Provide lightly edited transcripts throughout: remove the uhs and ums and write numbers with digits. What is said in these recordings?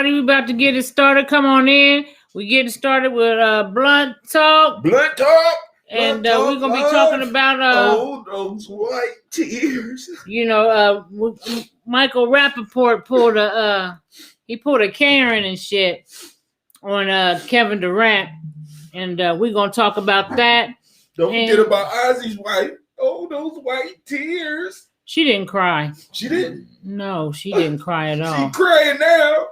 everybody. We about to get it started. Come on in. We getting started with Blunt Talk. Blunt Talk. And we're going to be talking about... oh, those white tears. You know, Michael Rapaport pulled a Karen and shit on Kevin Durant. And we're going to talk about that. Don't forget about Ozzy's wife. Oh, those white tears. She didn't cry. She didn't? No, she didn't cry at all. She's crying now.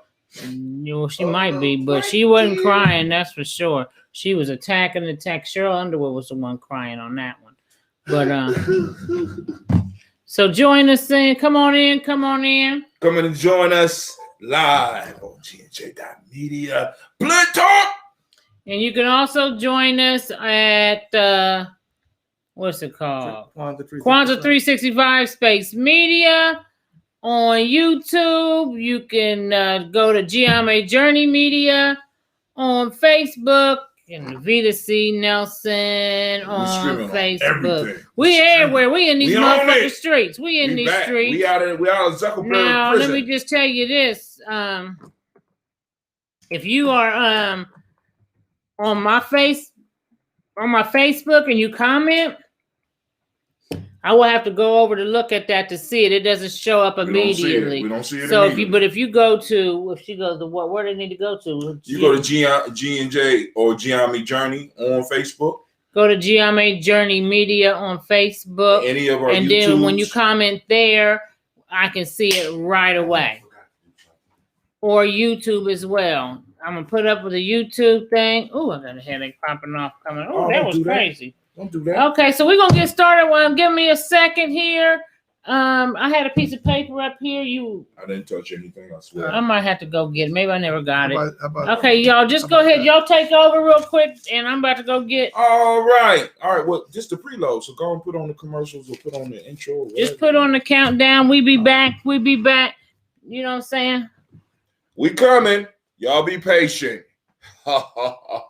Well, she might be, but she wasn't crying, that's for sure. She was attacking. Cheryl Underwood was the one crying on that one. But so join us then. Come on in. Come in and join us live on GNJ.media. Blunt Talk. And you can also join us at what's it called? Kwanzaa 365 Space Media on YouTube. You can go to GMA Journey Media on Facebook and Vita C. Nelson on Facebook. We everywhere. We in these motherfucking streets. We in these streets. We out of Zuckerberg now, prison. let me just tell you this. If you are on my Facebook and you comment, I will have to go over to look at that to see it. It doesn't show up immediately. We don't see it. So if you go to, if she goes to what, where do they need to go to? You go to G&J or GMA Journey on Facebook. Go to GMA Journey Media on Facebook. Any of our and YouTubes. Then when you comment there, I can see it right away. Or YouTube as well. I'm gonna put up with the YouTube thing. Oh, I got a headache popping off coming. Oh, that was crazy. Don't do that. Okay, so we're gonna get started. Well, give me a second here. I had a piece of paper up here. I didn't touch anything, I swear. I might have to go get it. Maybe I never got it. Okay, y'all, just go ahead. Y'all take over real quick, and I'm about to go get. All right. Well, just the preload. So go and put on the commercials or put on the intro. Just put on the countdown. We be back. We be back. You know what I'm saying? We coming. Y'all be patient. Oh.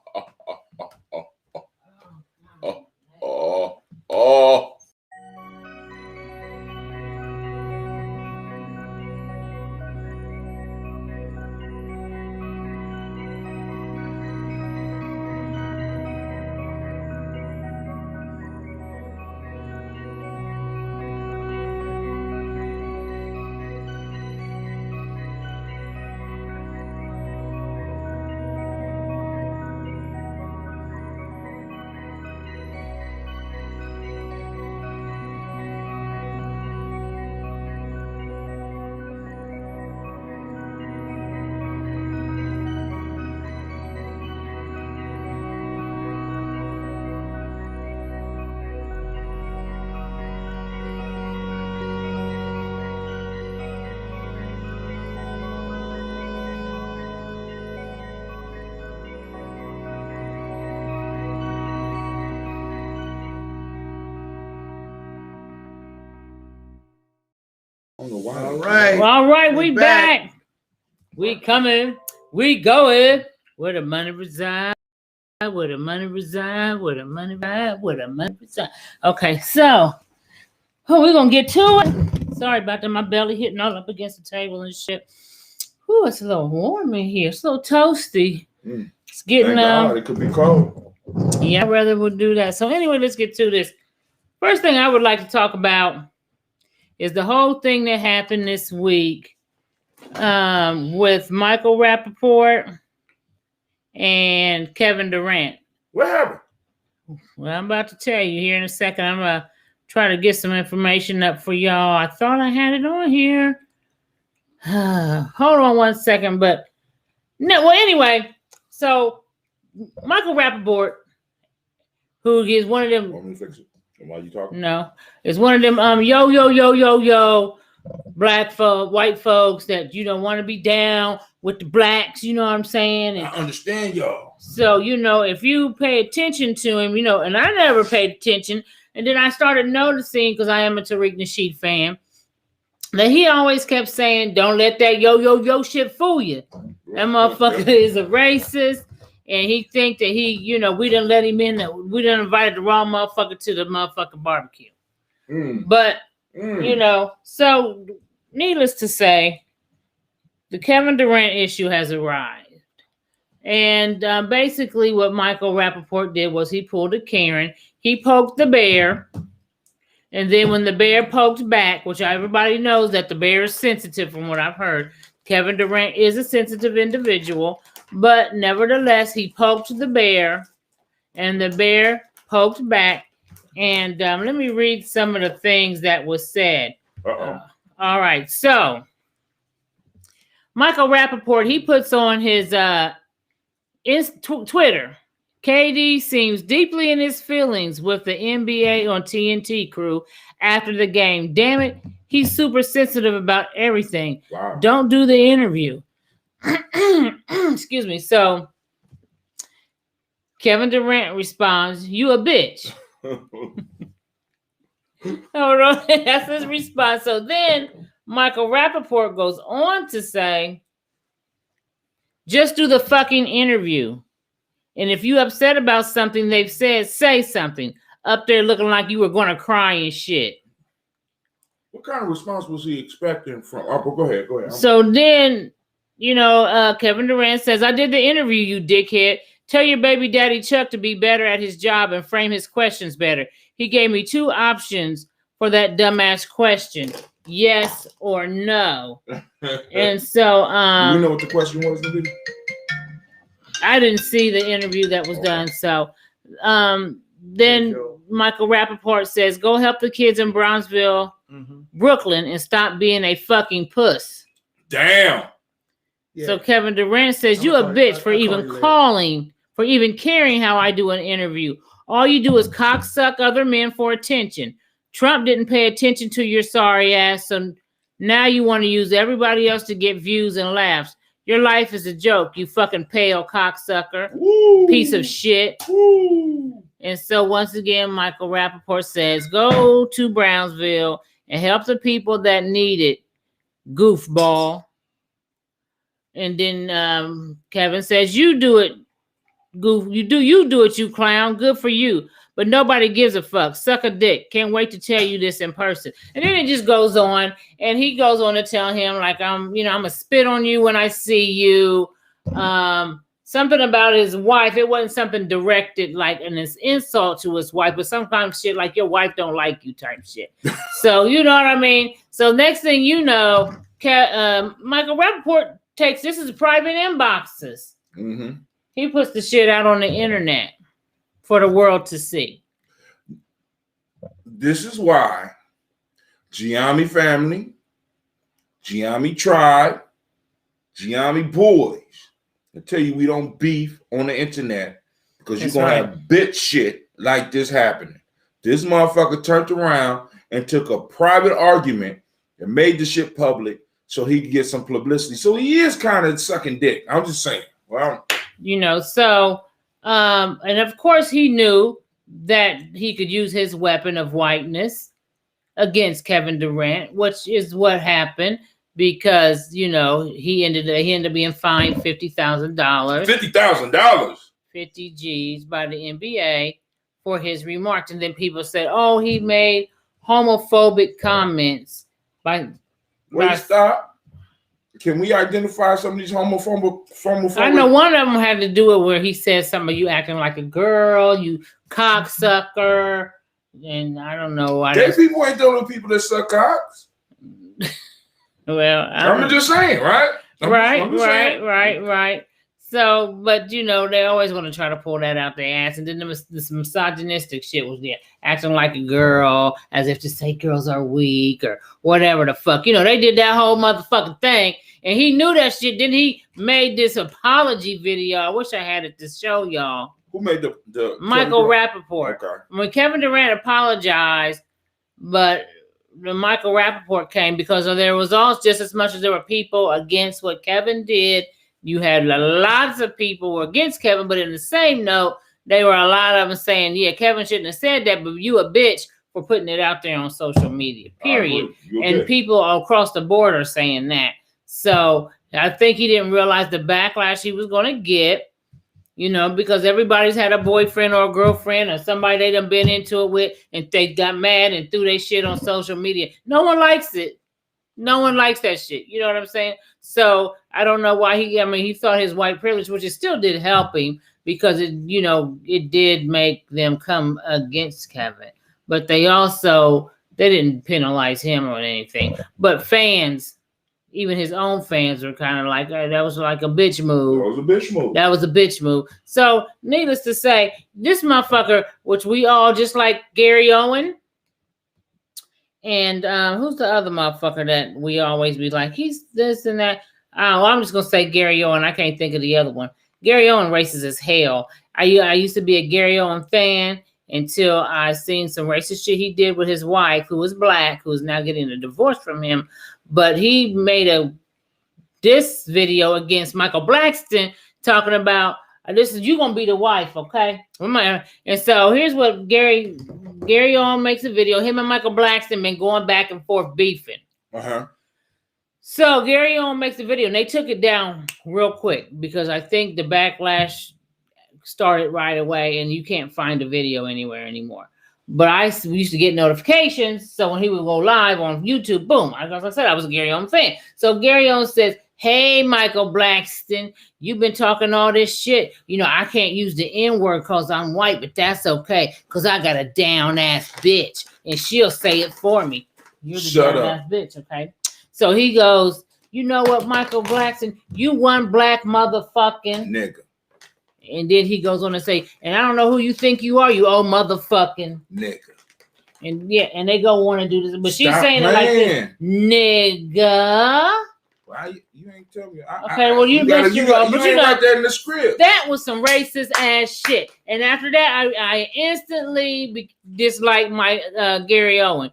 All right, we back. We coming. We going. Where the money reside. Where the money reside. Where the money reside. Where the money reside. Okay, so we're gonna get to it. Sorry about that. My belly hitting all up against the table and shit. Ooh, it's a little warm in here. It's a little toasty. It's getting it could be cold. Yeah, I'd rather would do that. So anyway, let's get to this. First thing I would like to talk about is the whole thing that happened this week with Michael Rapaport and Kevin Durant. What happened? Well, I'm about to tell you here in a second. I'm going to try to get some information up for y'all. I thought I had it on here. Hold on one second. But no, well, anyway, so Michael Rapaport, who is one of them. Want me to fix it? Why you talking? No, it's one of them yo black folk, white folks that you don't want to be down with the blacks. You know what I'm saying? And I understand y'all. so if you pay attention to him, and I never paid attention, and then I started noticing because I am a Tariq Nasheed fan that he always kept saying, "Don't let that yo shit fool you." That motherfucker is a racist. And he think that we didn't let him in, that we didn't invite the wrong motherfucker to the motherfucking barbecue. But, so needless to say, the Kevin Durant issue has arrived. And basically what Michael Rapaport did was he pulled a Karen. He poked the bear. And then when the bear poked back, which everybody knows that the bear is sensitive from what I've heard. Kevin Durant is a sensitive individual. But nevertheless, he poked the bear. And the bear poked back. And let me read some of the things that was said. All right. So Michael Rapaport, he puts on his Twitter. KD seems deeply in his feelings with the NBA on TNT crew after the game. Damn it, he's super sensitive about everything. Wow. Don't do the interview. Excuse me. So Kevin Durant responds, "You a bitch." Hold on. That's his response. So then Michael Rapaport goes on to say, "Just do the fucking interview. And if you upset about something they've said, say something." Up there looking like you were going to cry and shit. What kind of response was he expecting from? Oh, go ahead. So then, Kevin Durant says, "I did the interview, you dickhead. Tell your baby daddy Chuck to be better at his job and frame his questions better. He gave me 2 options for that dumbass question. Yes or no." And so do you know what the question was, David? I didn't see the interview that was done. So then Michael Rapaport says, "Go help the kids in Brownsville, Brooklyn, and stop being a fucking puss." Damn. Yeah. So Kevin Durant says, "You a bitch for even calling, for even caring how I do an interview. All you do is cocksuck other men for attention. Trump didn't pay attention to your sorry ass, so now you want to use everybody else to get views and laughs. Your life is a joke, you fucking pale cocksucker. Woo. Piece of shit." Woo. And so once again, Michael Rapaport says, "Go to Brownsville and help the people that need it, goofball." And then Kevin says, "You do it, goof. You do it, you clown. Good for you. But nobody gives a fuck. Suck a dick. Can't wait to tell you this in person." And then it just goes on, and he goes on to tell him, like, I'm gonna spit on you when I see you. Something about his wife. It wasn't something directed like an insult to his wife, but sometimes shit like your wife don't like you type shit. So you know what I mean? So next thing you know, Michael Rapaport takes, this is private inboxes. Mm-hmm. He puts the shit out on the internet for the world to see. This is why Giammi family, Giammi tribe, Giammi boys, I tell you we don't beef on the internet because you're going to have bitch shit like this happening. This motherfucker turned around and took a private argument and made the shit public so he could get some publicity. So he is kind of sucking dick. I'm just saying. Well, so... and of course he knew that he could use his weapon of whiteness against Kevin Durant, which is what happened because, he ended up being fined $50,000. $50,000? 50 G's by the NBA for his remarks. And then people said, "Oh, he made homophobic comments." Stop. Can we identify some of these homophobic? I know one of them had to do it where he said something, "You acting like a girl, you cocksucker," and I don't know. Gay people ain't dealing with people that suck cocks. Well, I'm just saying, right? Right. So, but they always want to try to pull that out their ass, and then this misogynistic shit was there, acting like a girl, as if to say girls are weak or whatever the fuck. They did that whole motherfucking thing, and he knew that shit. Then he made this apology video. I wish I had it to show y'all. Who made the Michael Rapaport? Okay. When Kevin Durant apologized, but the Michael Rapaport came because there was also just as much as there were people against what Kevin did. You had lots of people were against Kevin, but in the same note, there were a lot of them saying, "Yeah, Kevin shouldn't have said that, but you a bitch for putting it out there on social media, period." And people across the board are saying that. So I think he didn't realize the backlash he was going to get, because everybody's had a boyfriend or a girlfriend or somebody they done been into it with, and they got mad and threw their shit on social media. No one likes it. No one likes that shit. You know what I'm saying? So I don't know why he thought his white privilege, which it still did help him because it did make them come against Kevin. But they didn't penalize him or anything. But fans, even his own fans were kind of like, that was like a bitch move. That was a bitch move. So needless to say, this motherfucker, which we all just like Gary Owen. And who's the other motherfucker that we always be like, he's this and that? I'm just going to say Gary Owen. I can't think of the other one. Gary Owen racist as hell. I used to be a Gary Owen fan until I seen some racist shit he did with his wife, who was black, who is now getting a divorce from him. But he made this video against Michael Blackson talking about, you gonna be the wife, okay? And so here's what Gary Owen makes a video. Him and Michael Blackson been going back and forth beefing. So Gary Owen makes a video, and they took it down real quick because I think the backlash started right away, and you can't find the video anywhere anymore. But we used to get notifications, so when he would go live on YouTube, boom! As I said, I was a Gary Owen fan. So Gary Owen says, "Hey, Michael Blackson, you've been talking all this shit. I can't use the N-word because I'm white, but that's okay because I got a down-ass bitch, and she'll say it for me. You're the down-ass bitch, okay?" So he goes, "You know what, Michael Blackson? You one black motherfucking nigga." And then he goes on to say, "And I don't know who you think you are, you old motherfucking nigga." And yeah, and they go on and do this, but she's saying it like this, nigga. Well, you ain't telling me. You ain't write that in the script. That was some racist ass shit. And after that, I instantly disliked my Gary Owen.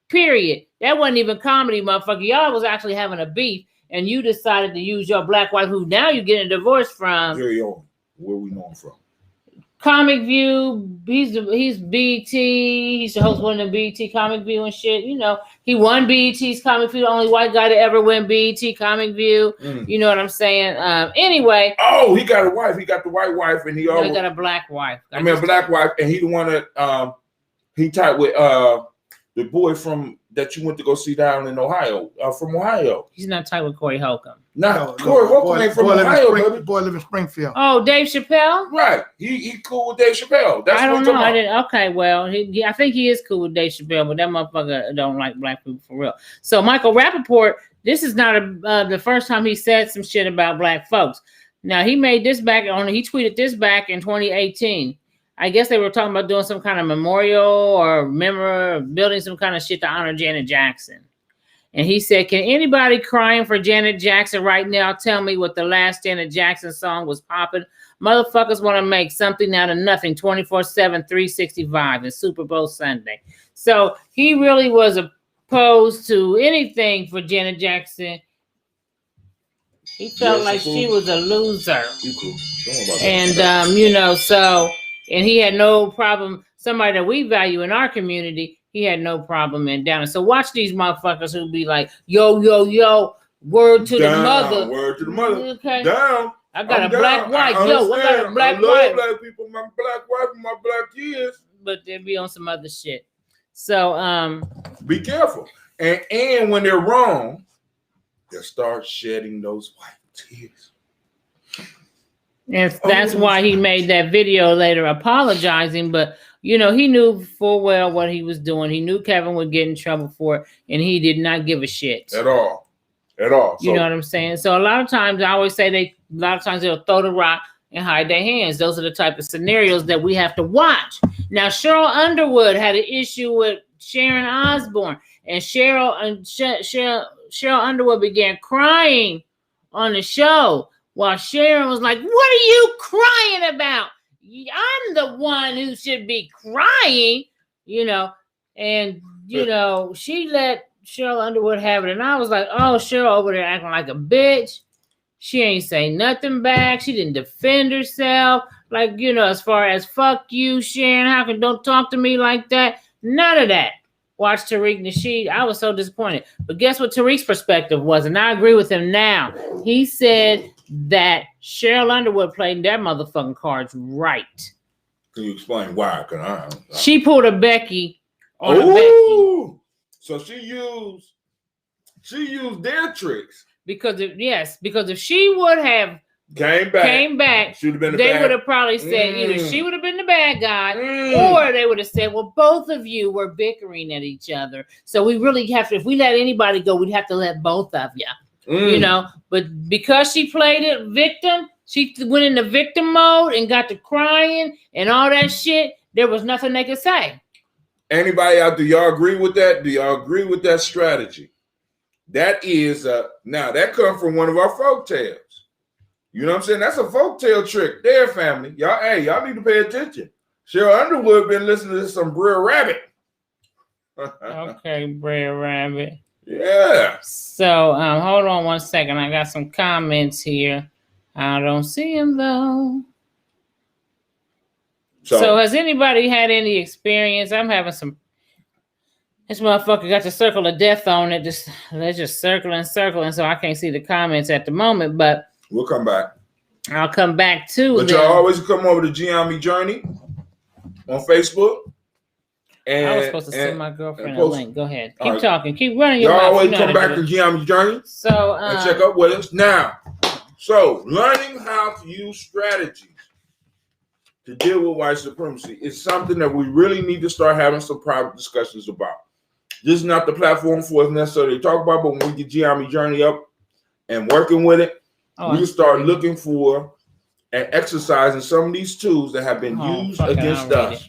Period. That wasn't even comedy, motherfucker. Y'all was actually having a beef, and you decided to use your black wife, who now you're getting a divorce from. Gary Owen. Where we know him from? Comic View. He's BET. He used to host one of the BET Comic View and shit. He won BET's Comic View. The only white guy to ever win BET Comic View. You know what I'm saying? Anyway. Oh, he got a wife. He got the white wife, and he always got a black wife. A black wife, and he the one that he tied with the boy that you went to go see down in Ohio. From Ohio. He's not tied with Corey Holcomb. No, Corey Holcomb ain't from Ohio, baby. Boy live in Springfield. Oh, Dave Chappelle? Right. He cool with Dave Chappelle. That's I don't know. I didn't. Okay, well, I think he is cool with Dave Chappelle, but that motherfucker don't like black people for real. So Michael Rapaport, this is not the first time he said some shit about black folks. Now, he made this he tweeted this back in 2018. I guess they were talking about doing some kind of memorial or building some kind of shit to honor Janet Jackson. And he said, "Can anybody crying for Janet Jackson right now tell me what the last Janet Jackson song was popping? Motherfuckers want to make something out of nothing 24/7, 365 and Super Bowl Sunday." So he really was opposed to anything for Janet Jackson. He felt like she was a loser. And, and he had no problem. Somebody that we value in our community, he had no problem in down. So watch these motherfuckers who be like, yo, word to the mother. Word to the mother. Okay. Down. I got a black wife. I got a black wife. I love black people, my black wife, and my black kids. But they be on some other shit. So be careful. And when they're wrong, they'll start shedding those white tears. And that's why he made that video later apologizing. But, he knew full well what he was doing. He knew Kevin would get in trouble for it, and he did not give a shit. At all. You know what I'm saying? So a lot of times, I always say they'll throw the rock and hide their hands. Those are the type of scenarios that we have to watch. Now, Cheryl Underwood had an issue with Sharon Osbourne, and Cheryl Underwood began crying on the show while Sharon was like, "What are you crying about? I'm the one who should be crying," and she let Cheryl Underwood have it. And I was like, oh, Cheryl over there acting like a bitch. She ain't say nothing back. She didn't defend herself. Like, as far as fuck you, Sharon, don't talk to me like that. None of that. Watch Tariq Nasheed. I was so disappointed. But guess what Tariq's perspective was? And I agree with him now. He said that Cheryl Underwood played their motherfucking cards right. Can you explain why? She pulled a Becky on a Becky. So she used She used their tricks. Because if she would have came back, they would have probably said either she would have been the bad guy, or they would have said, well, both of you were bickering at each other. So we really have to, if we let anybody go, we'd have to let both of you. You know, but because she played it victim, she went into victim mode and got to crying and all that shit. There was nothing they could say. Anybody out there, y'all agree with that? Do y'all agree with that strategy? That is now that comes from one of our folk tales. You know what I'm saying? That's a folk tale trick there, family. Y'all need to pay attention. Cheryl Underwood been listening to some Brer Rabbit. Okay, Brer Rabbit. Yeah. So hold on one second. I got some comments here. I don't see them though. So has anybody had any experience? I'm having some. This motherfucker got the circle of death on it. They're just circling, so I can't see the comments at the moment. But we'll come back. I'll come back too. But y'all always come over to Giammi Journey on Facebook. And I was supposed to send my girlfriend a link. Go ahead. Keep talking. Keep running your mouth. Y'all always come back to Giammi Journey. So and check out with us. Now, so learning how to use strategies to deal with white supremacy is something that we really need to start having some private discussions about. This is not the platform for us necessarily to talk about, but when we get Giammi Journey up and working with it, we can start looking for and exercising some of these tools that have been used against us.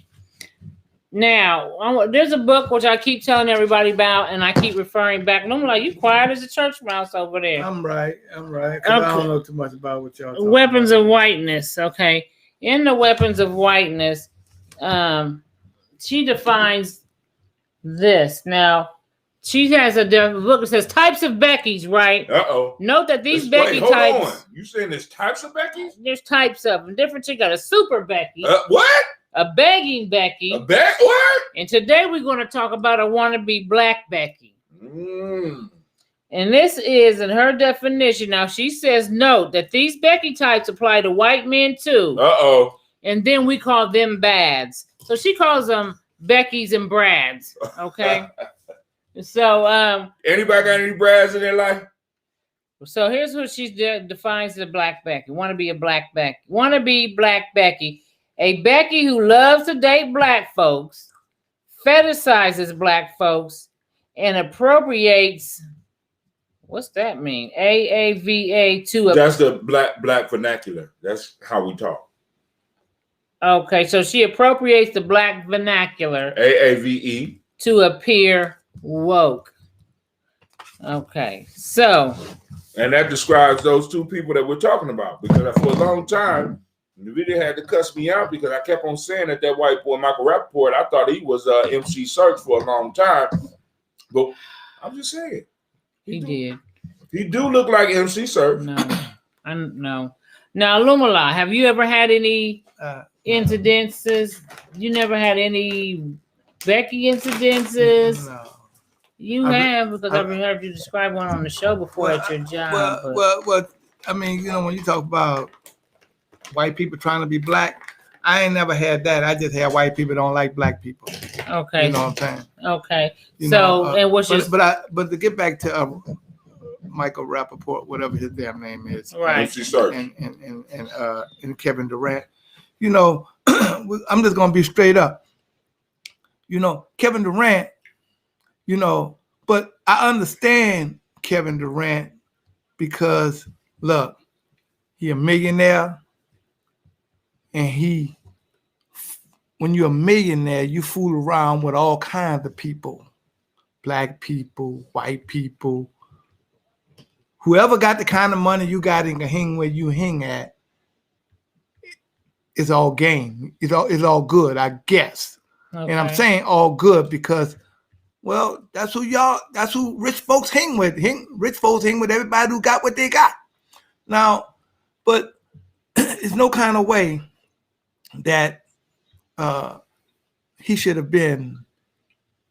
Now, there's a book which I keep telling everybody about, and I keep referring back. And I'm like, you quiet as a church mouse over there. I'm right. Okay. I don't know too much about what y'all talking Weapons about. of Whiteness, okay. In the Weapons of Whiteness, she defines this. Now, she has a book that says types of Beckys, right? Note that these Becky types. Hold on. You saying there's types of Beckys? There's types of them. Different. You got a super Becky. What? A begging Becky. What? And today we're going to talk about a wannabe black Becky. And this is in her definition. Now, she says, note that these Becky types apply to white men too. And then we call them bads. So she calls them Beckys and Brads. Okay. So, anybody got any Brads in their life? So here's what she defines the black Becky. Wannabe a black Becky. Wannabe black Becky. A Becky who loves to date black folks, fetishizes black folks, and appropriates. What's that mean? AAVA to a. That's the black vernacular. That's how we talk. Okay, so she appropriates the black vernacular. AAVE. To appear woke. Okay, so. And that describes those two people that we're talking about, because for a long time, the video had to cuss me out because I kept on saying that white boy, Michael Rapaport, I thought he was MC Search for a long time. But I'm just saying. He did. He do look like MC Search. No. I know. Now, Lumala, have you ever had any incidences? You never had any Becky incidences? No. You have, because I've heard you describe one on the show before at your job. Well, I mean, you know, when you talk about white people trying to be black, I ain't never had that. I just had white people don't like black people. Okay. You know what I'm saying? Okay. And what's your... But to get back to Michael Rapaport, whatever his damn name is. Right. And Kevin Durant. You know, I'm just going to be straight up. You know, Kevin Durant, you know, but I understand Kevin Durant because, look, he a millionaire. And when you're a millionaire, you fool around with all kinds of people, black people, white people, whoever got the kind of money you got and can hang where you hang at, it's all game. It's all good, I guess. Okay. And I'm saying all good because, well, that's who rich folks hang with. Rich folks hang with everybody who got what they got. Now, but it's no kind of way that he should have been,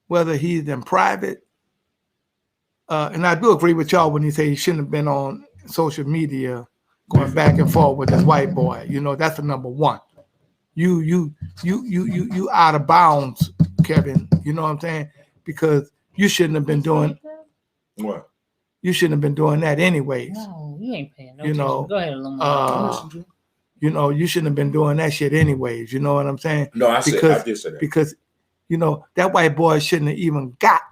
whether he's in private, and I do agree with y'all when you say he shouldn't have been on social media going back and forth with this white boy. You know, that's the number one. You out of bounds, Kevin. You know what I'm saying? Because you shouldn't have been doing what? you shouldn't have been doing that anyways. No, you ain't paying no you know, attention. Go ahead, Lumina. You know, you shouldn't have been doing that shit anyways. You know what I'm saying? No, I did say that. Because, you know, that white boy shouldn't have even got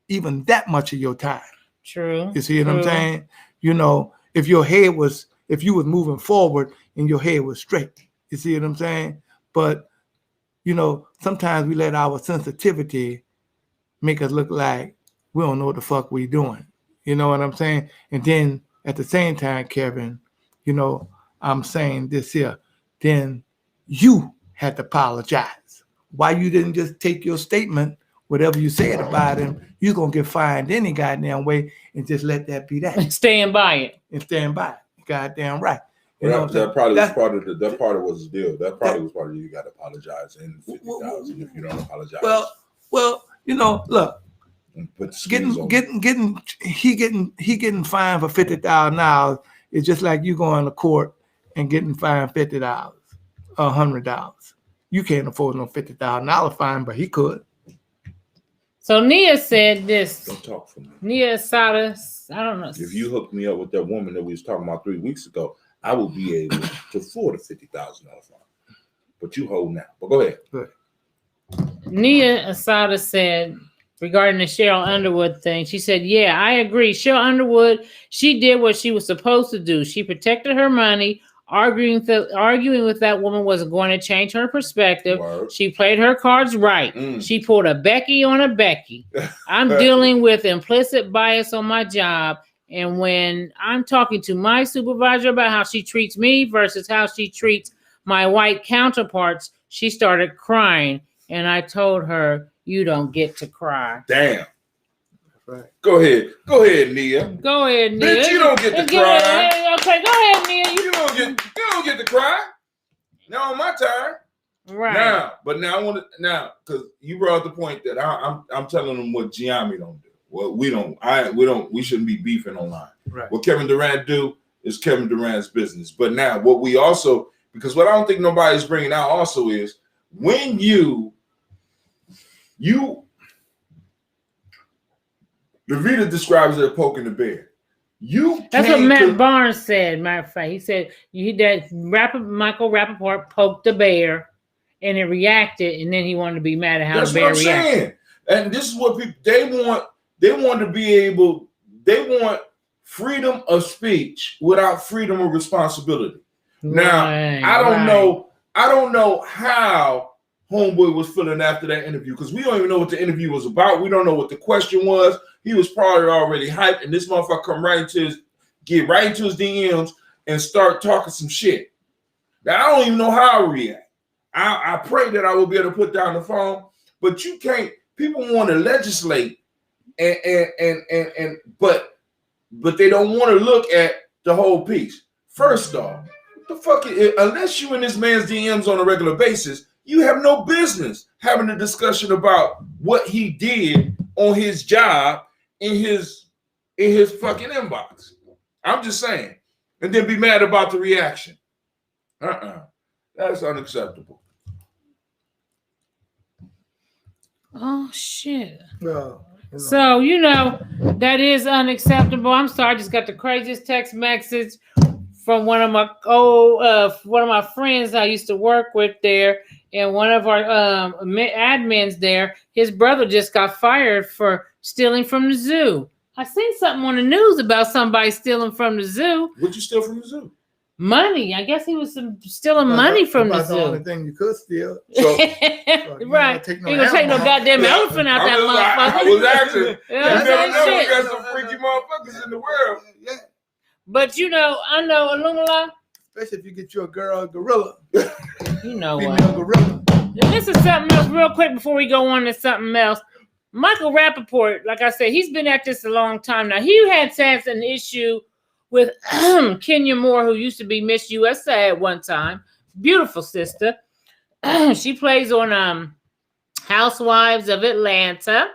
even that much of your time. True. You see what I'm saying? You know, if you was moving forward and your head was straight. You see what I'm saying? But, you know, sometimes we let our sensitivity make us look like we don't know what the fuck we doing. You know what I'm saying? And then at the same time, Kevin, you know, I'm saying this here, then you had to apologize. Why you didn't just take your statement, whatever you said about him, you're going to get fined any goddamn way and just let that be that. Stand by it. And stand by it. Goddamn right. You know that probably was part of that part was his deal. That probably was part of you got to apologize and 50,000 if you don't apologize. Well, you know, look, getting fined for $50,000 is just like you going to court and getting fined $50, $100. You can't afford no $50,000 fine, but he could. So Nia said this. Don't talk for me. Nia Sada, I don't know. If you hooked me up with that woman that we was talking about 3 weeks ago, I would be able to afford a $50,000 fine. But you hold now. But go ahead. Nia Asada said regarding the Cheryl Underwood thing, she said, yeah, I agree. Cheryl Underwood, she did what she was supposed to do. She protected her money. Arguing with that woman wasn't going to change her perspective. Word. She played her cards right. She pulled a Becky on a Becky. I'm dealing with implicit bias on my job. And when I'm talking to my supervisor about how she treats me versus how she treats my white counterparts, she started crying. And I told her, you don't get to cry. Damn. Right. Go ahead, Nia. Go ahead, Nia. Bitch, you don't get to cry. Okay, go ahead, Nia. You don't get to cry. Now on my time. Right. Now, because you brought up the point that I'm telling them what Gianni don't do. Well, we shouldn't be beefing online. Right. What Kevin Durant do is Kevin Durant's business. But now what we also, because what I don't think nobody's bringing out also is when you Levita describes it as poking the bear. That's what Matt Barnes said. Matter of fact, he said Michael Rapaport poked the bear, and it reacted, and then he wanted to be mad at how the bear reacted. Saying. And this is what people they want. They want to be able. They want freedom of speech without freedom of responsibility. Now, I don't know. I don't know how Homeboy was feeling after that interview because we don't even know what the interview was about. We don't know what the question was. He was probably already hyped, and this motherfucker come get right into his DMs and start talking some shit. Now I don't even know how I react. I pray that I will be able to put down the phone, but you can't. People want to legislate, but they don't want to look at the whole piece. First off, the fuck unless you in this man's DMs on a regular basis, you have no business having a discussion about what he did on his job in his fucking inbox. I'm just saying. And then be mad about the reaction. That's unacceptable. Oh shit. Well, So that is unacceptable. I'm sorry, I just got the craziest text message from one of my friends I used to work with there, and one of our admins there. His brother just got fired for stealing from the zoo. I seen something on the news about somebody stealing from the zoo. What'd you steal from the zoo? Money. I guess he was stealing money from the zoo. The only thing you could steal. So, right. He gonna take no goddamn elephant out that motherfucker. I was asking. You never know. Shit. We got some freaky motherfuckers in the world. Yeah. But I know Illumina. Especially if you get you a girl gorilla. You know Female what? gorilla. This is something else real quick before we go on to something else. Michael Rapaport, like I said, he's been at this a long time now. He had an issue with Kenya Moore, who used to be Miss USA at one time. Beautiful sister. She plays on Housewives of Atlanta.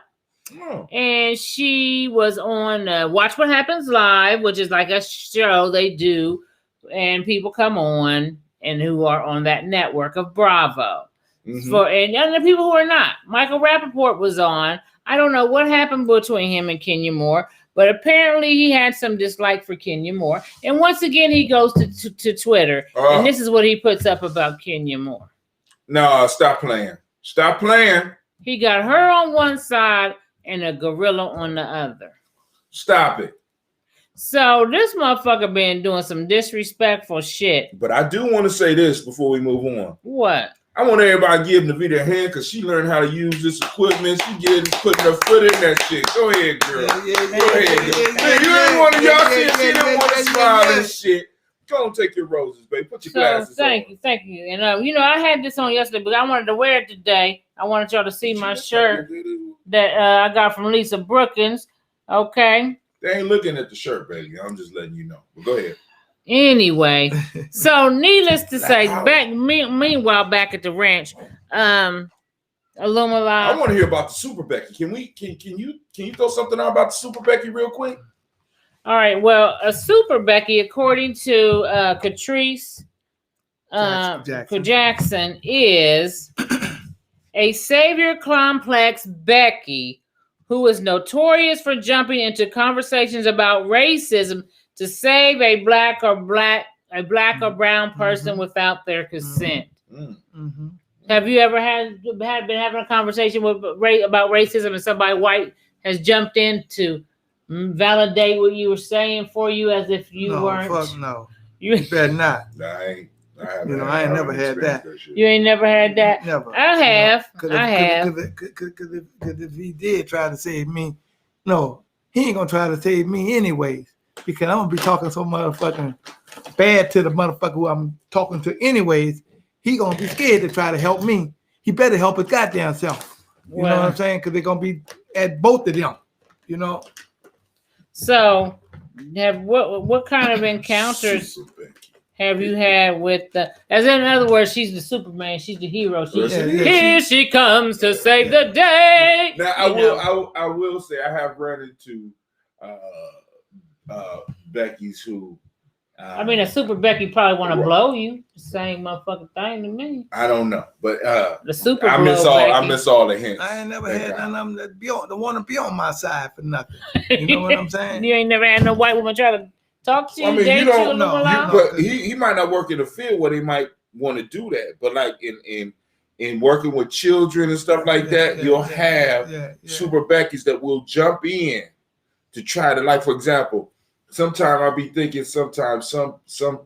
Oh. And she was on Watch What Happens Live, which is like a show they do. And people come on and who are on that network of Bravo. Mm-hmm. And the people who are not. Michael Rapaport was on. I don't know what happened between him and Kenya Moore, But apparently he had some dislike for Kenya Moore. And once again, he goes to Twitter, and this is what he puts up about Kenya Moore. No, stop playing. Stop playing. He got her on one side and a gorilla on the other. Stop it. So this motherfucker been doing some disrespectful shit. But I do want to say this before we move on. What? I want everybody to give Navita a hand because she learned how to use this equipment. She putting her foot in that shit. Go ahead, girl. Go ahead, girl. You ain't want to, y'all see she didn't want to smile and shit. Go and take your roses, baby. Put your glasses on. Thank you. And I had this on yesterday, but I wanted to wear it today. I wanted y'all to see my shirt that I got from Lisa Brookins. Okay. They ain't looking at the shirt, baby. I'm just letting you know. But go ahead. Anyway, so needless to say, meanwhile, back at the ranch, Alumala. I want to hear about the Super Becky. Can you throw something out about the Super Becky real quick? All right. Well, a Super Becky, according to Catrice Jackson, is a savior complex Becky who is notorious for jumping into conversations about racism to save a black or brown person without their consent. Mm-hmm. Have you ever been having a conversation about racism and somebody white has jumped in to validate what you were saying for you as if you weren't? Fuck no. You better not. I ain't never had that. You ain't never had that? Never. I have. Because if he did try to save me, no, he ain't gonna try to save me anyways. Because I'm gonna be talking so motherfucking bad to the motherfucker who I'm talking to anyways. He gonna be scared to try to help me. He better help his goddamn self. You know what I'm saying? Because they're gonna be at both of them. You know. So, what kind of encounters have you had with the? As in other words, she's the Superman. She's the hero. Here she comes to save the day. Now I will say I have run into Becky's who. A Super Becky probably want to blow you. Same motherfucking thing to me. I don't know, but the Super. I miss all the hints. I ain't never had none of them that want to be on my side for nothing. You know what I'm saying? You ain't never had no white woman try to talk to you. You don't know. But he might not work in the field where they might want to do that. But like in working with children and stuff like that, you'll have Super Becky's that will jump in to try to, like, for example, sometimes I'll be thinking sometimes some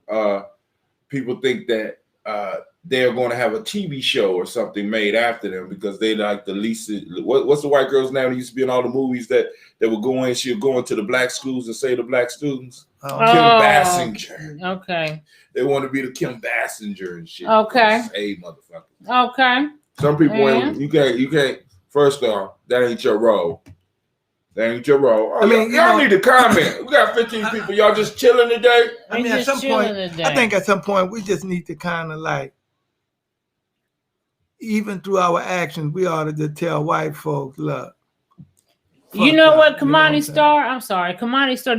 people think that they're going to have a TV show or something made after them because they like the least. What's the white girl's name that used to be in all the movies that would go in? She'll go into the black schools and save the black students. Kim Basinger. Okay. They want to be the Kim Basinger and shit. Okay. Save motherfuckers. Okay. Some people you can't. First off, that ain't your role. That ain't your role. Y'all need to comment. We got 15 people. Y'all just chilling today? At some point, I think at some point we just need to kind of like, even through our actions, we ought to just tell white folks, look. You know what, Kamani Star? I'm sorry, Kamani Star.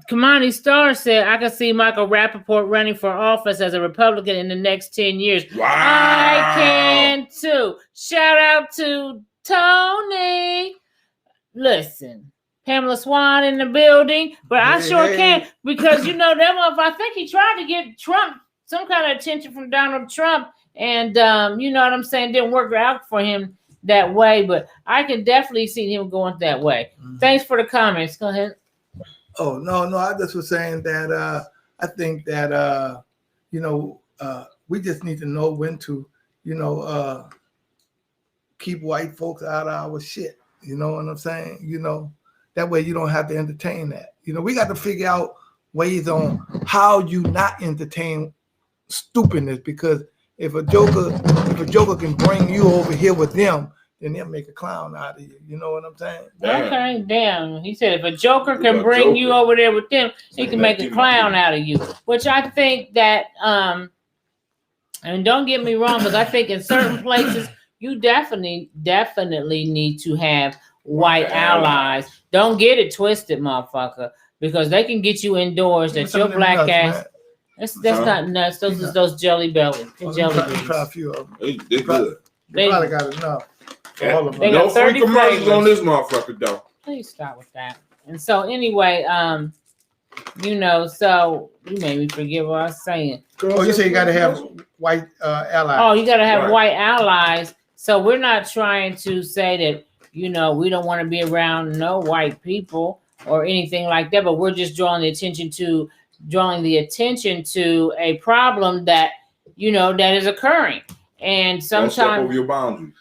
Kamani Star said, I can see Michael Rapaport running for office as a Republican in the next 10 years. Wow. I can too. Shout out to Tony. Listen, Pamela Swan in the building, but I sure can because that motherfucker, I think he tried to get Trump some kind of attention from Donald Trump, and you know what I'm saying, didn't work out for him that way. But I can definitely see him going that way. Mm-hmm. Thanks for the comments. Go ahead. Oh no, I just was saying that I think that we just need to know when to keep white folks out of our shit. You know what I'm saying? That way you don't have to entertain that. We got to figure out ways on how you not entertain stupidness, because if a joker can bring you over here with them, then they'll make a clown out of you. You know what I'm saying? Okay, damn. He said if a joker can bring you over there with them, he can make a clown out of you. Which I think that, and don't get me wrong, because I think in certain places, you definitely need to have white allies. Don't get it twisted, motherfucker, because they can get you indoors that your black ass. That's not nuts. Those are those jelly bellies. Jelly bellies. Try a few of them. They good. They probably got enough. No free commercials on this motherfucker, though. Please stop with that. And so anyway, you know, so you made me forget what I was saying. Oh, you say you got to have white allies. Oh, you got to have white allies. So we're not trying to say that, you know, we don't want to be around no white people or anything like that, but we're just drawing the attention to a problem that, you know, that is occurring. And sometimes don't step over your boundaries.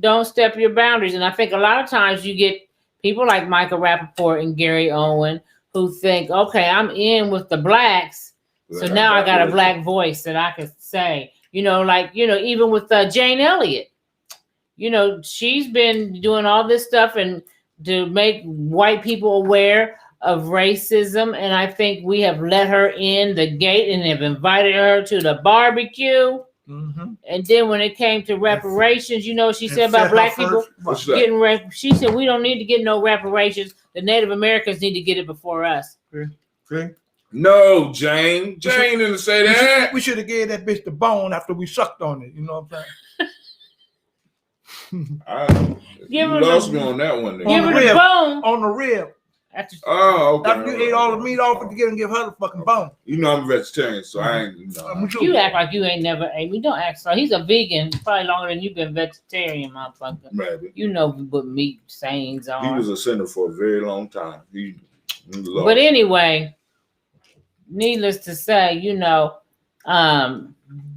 Don't step your boundaries. And I think a lot of times you get people like Michael Rapaport and Gary Owen who think, okay, I'm in with the blacks, so now I got a black voice that I could say, you know, like, you know, even with Jane Elliott, you know, she's been doing all this stuff and to make white people aware of racism. And I think we have let her in the gate and have invited her to the barbecue. Mm-hmm. And then when it came to reparations, you know, she said about black people getting she said, we don't need to get no reparations. The Native Americans need to get it before us. Okay. No, Jane didn't say that. We should have gave that bitch the bone after we sucked on it. You know what I'm saying? You lost me on that one. Give her the bone. On the rib. Okay. After you ate all the meat off it together and give her the fucking bone. You know I'm a vegetarian, so I ain't. You act like you ain't never ate. We don't act so. He's a vegan, probably longer than you've been vegetarian, motherfucker. Maybe. You know what meat sayings are. He was a sinner for a very long time. But anyway, needless to say, you know,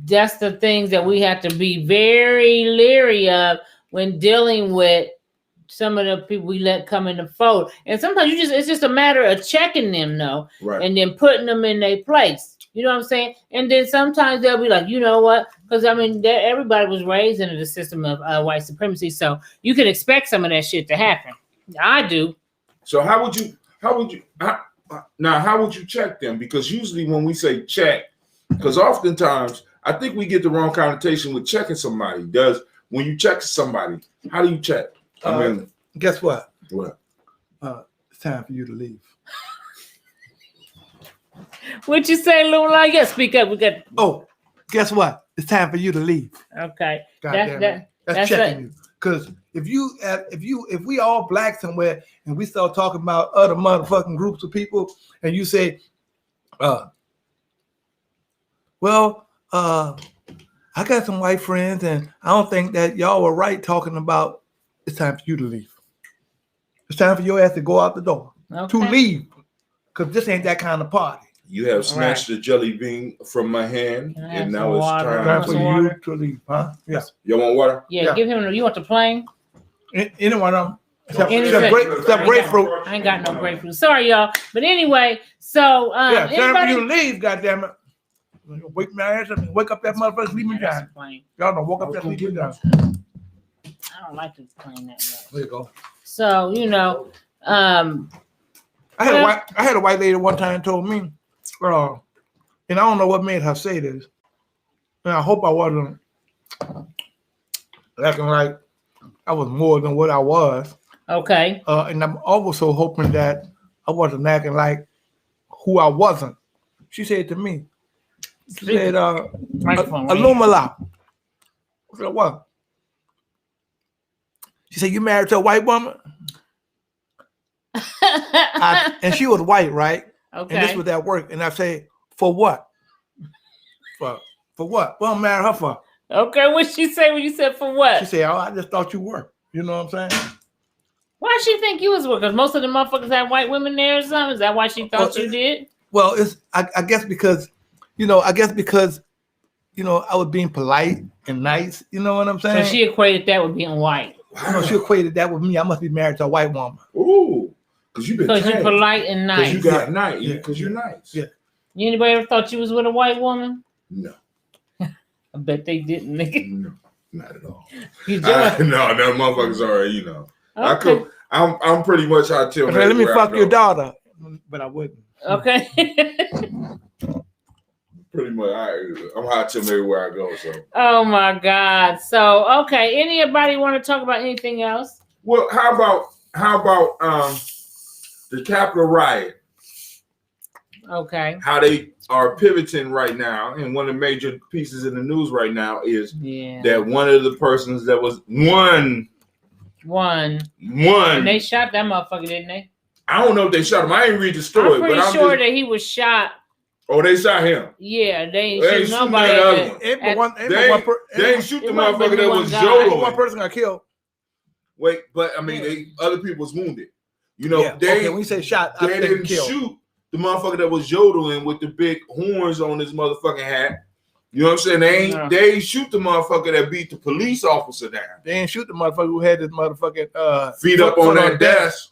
that's the things that we have to be very leery of when dealing with some of the people we let come in the fold. And sometimes it's just a matter of checking them, though, right, and then putting them in their place. You know what I'm saying? And then sometimes they'll be like, you know what? Because I mean, everybody was raised into the system of white supremacy, so you can expect some of that shit to happen. I do. So how would you check them? Because usually when we say check, because oftentimes I think we get the wrong connotation with checking somebody. When you check somebody, how do you check? I mean, guess what? What? It's time for you to leave. What'd you say, Lula? Yeah, speak up. We got. Oh, guess what? It's time for you to leave. Okay. That's checking you. Because if we all black somewhere and we start talking about other motherfucking groups of people, and you say, I got some white friends, and I don't think that y'all were right talking about it's time for you to leave. It's time for your ass to go out the door. Okay. To leave. Because this ain't that kind of party. You have snatched the jelly bean from my hand, and now it's time for you to leave, huh? Yeah. You want water? Yeah, give him. You want the plain? Anyone of them. Except grapefruit. I ain't got no grapefruit. Sorry, y'all. But anyway, so it's time for you to leave, goddammit. Wake my ass up and wake up that motherfucker sleeping giant. Y'all don't woke up that sleeping giant. I don't like to explain that much. There you go. So, you know, I had a white lady one time told me, and I don't know what made her say this, and I hope I wasn't acting like I was more than what I was. Okay. And I'm also hoping that I wasn't acting like who I wasn't. She said to me, she said, Alumala. I said, what? She said, you married to a white woman? And she was white, right? Okay. And this was at work. And I say, for what? For what? What I'm marrying her for? Okay, what'd she say when you said for what? She said, I just thought you were. You know what I'm saying? Why she think you was working? Because most of the motherfuckers had white women there or something? Is that why she thought you did? Well, I guess because, I was being polite and nice. You know what I'm saying? So she equated that with being white. She equated that with me. I must be married to a white woman. Ooh, because you're polite and nice. Because you got nice. Because you're nice. Yeah. Anybody ever thought you was with a white woman? No. I bet they didn't, nigga. No, not at all. No, that motherfuckers already, Okay. I'm pretty much out till. Let me fuck your daughter, but I wouldn't. Okay. Pretty much, I'm hot till everywhere I go. So. Oh my God. So okay. Anybody want to talk about anything else? Well, how about the Capitol riot? Okay. How they are pivoting right now, and one of the major pieces in the news right now is that one of the persons that was one. And they shot that motherfucker, didn't they? I don't know if they shot him. I ain't read the story. I'm pretty sure that he was shot. Oh, they shot him. Yeah, they ain't shoot nobody. They ain't shoot the motherfucker that was yodeling. One person got killed. Wait, but I mean, other people was wounded. You know, when you say shot, they didn't shoot the motherfucker that was yodeling with the big horns on his motherfucking hat. You know what I'm saying? They ain't shoot the motherfucker that beat the police officer down. They ain't shoot the motherfucker who had his motherfucking feet up on that desk.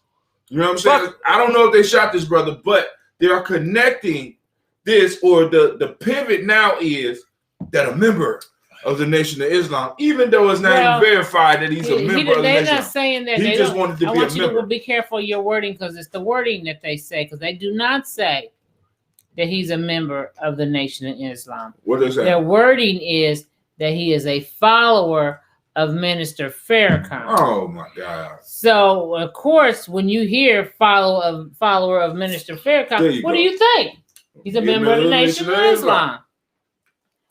You know what I'm saying? I don't know if they shot this brother, but they are connecting this, or the pivot now is that a member of the Nation of Islam, even though it's not even verified that he's a member of the Nation. They're not saying that. He just wanted to be a member. I want you to be careful of your wording, because it's the wording that they say, because they do not say that he's a member of the Nation of Islam. What is that? Their wording is that he is a follower of Minister Farrakhan. Oh my God! So of course, when you hear follower of Minister Farrakhan, what do you think? He's a member of the Nation of Islam.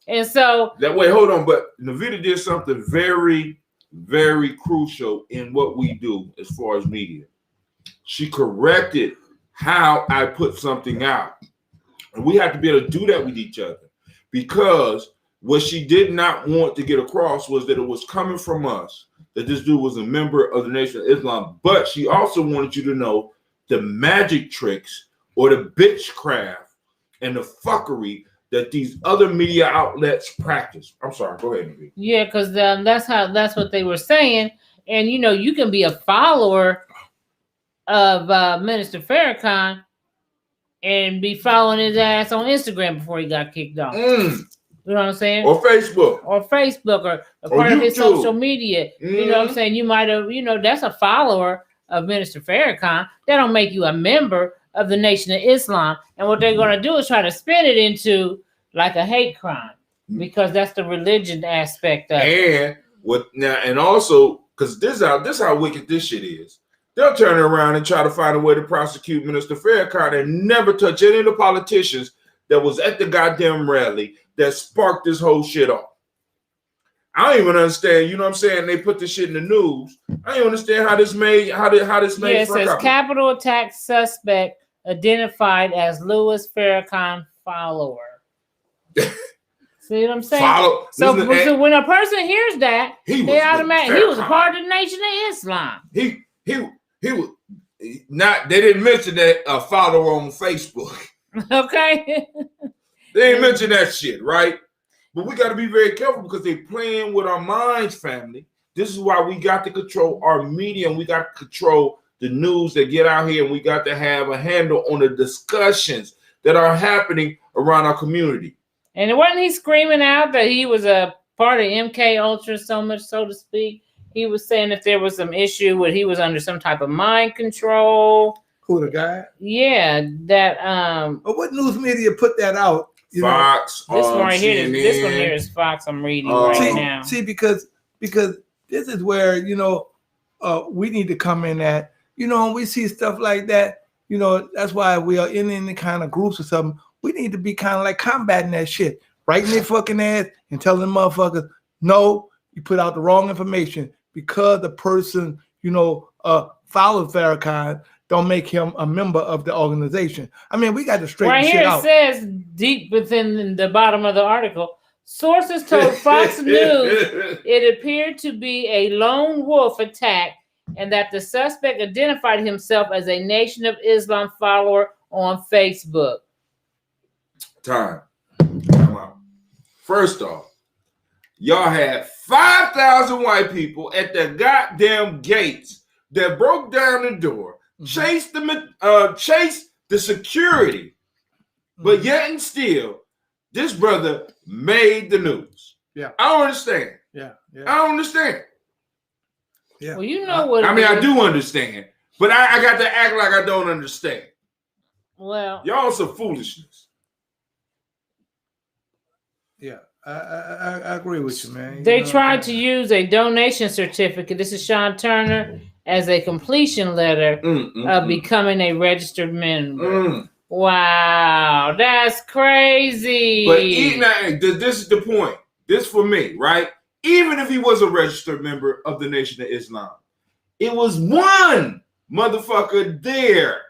And so that way, hold on, but Navita did something very, very crucial in what we do as far as media. She corrected how I put something out. And we have to be able to do that with each other, because what she did not want to get across was that it was coming from us, that this dude was a member of the Nation of Islam. But she also wanted you to know the magic tricks or the bitchcraft and the fuckery that these other media outlets practice. I'm sorry, go ahead, Navita. Yeah, because that's what they were saying. And you know, you can be a follower of Minister Farrakhan and be following his ass on Instagram before he got kicked off. You know what I'm saying? Or Facebook. Or a part of his social media. You know what I'm saying? You might have, that's a follower of Minister Farrakhan. That don't make you a member of the Nation of Islam. And what they're going to do is try to spin it into like a hate crime, because that's the religion aspect of it. And also, because this how wicked this shit is. They'll turn around and try to find a way to prosecute Minister Farrakhan and never touch any of the politicians that was at the goddamn rally that sparked this whole shit off. I don't even understand. You know what I'm saying? They put this shit in the news. I don't understand how this made. How this made. Yeah, it says capital attack suspect identified as Louis Farrakhan follower. See what I'm saying? So when a person hears that, they automatically he was a part of the Nation of Islam. He was not. They didn't mention that a follower on Facebook. Okay. They didn't mention that shit, right? But we got to be very careful, because they're playing with our minds, family. This is why we got to control our media, and we got to control the news that get out here, and we got to have a handle on the discussions that are happening around our community. And wasn't he screaming out that he was a part of MK Ultra so much, so to speak? He was saying if there was some issue where he was under some type of mind control. Who, the guy? Yeah, that But what news media put that out? Fox. This one right here. This one here is Fox. I'm reading now. See, because this is where we need to come in at. When we see stuff like that, that's why we are in any kind of groups or something. We need to be kind of like combating that shit, writing their fucking ass and telling them motherfuckers, no, you put out the wrong information, because the person, follows Farrakhan, don't make him a member of the organization. I mean, we got to straighten shit out. Right here it says, deep within the bottom of the article, sources told Fox News it appeared to be a lone wolf attack, and that the suspect identified himself as a Nation of Islam follower on Facebook. Time out. First off, y'all had 5,000 white people at the goddamn gates that broke down the door, chased the security, but yet and still, this brother made the news. Yeah, I don't understand. Yeah. I don't understand. Yeah. Well, you know what? I do understand, but I got to act like I don't understand. Well, y'all some foolishness. Yeah, I agree with you, man. They tried to use a donation certificate. This is Sean Turner, as a completion letter of becoming a registered member. Wow, that's crazy. But this is the point. This for me, right? Even if he was a registered member of the Nation of Islam, it was one motherfucker there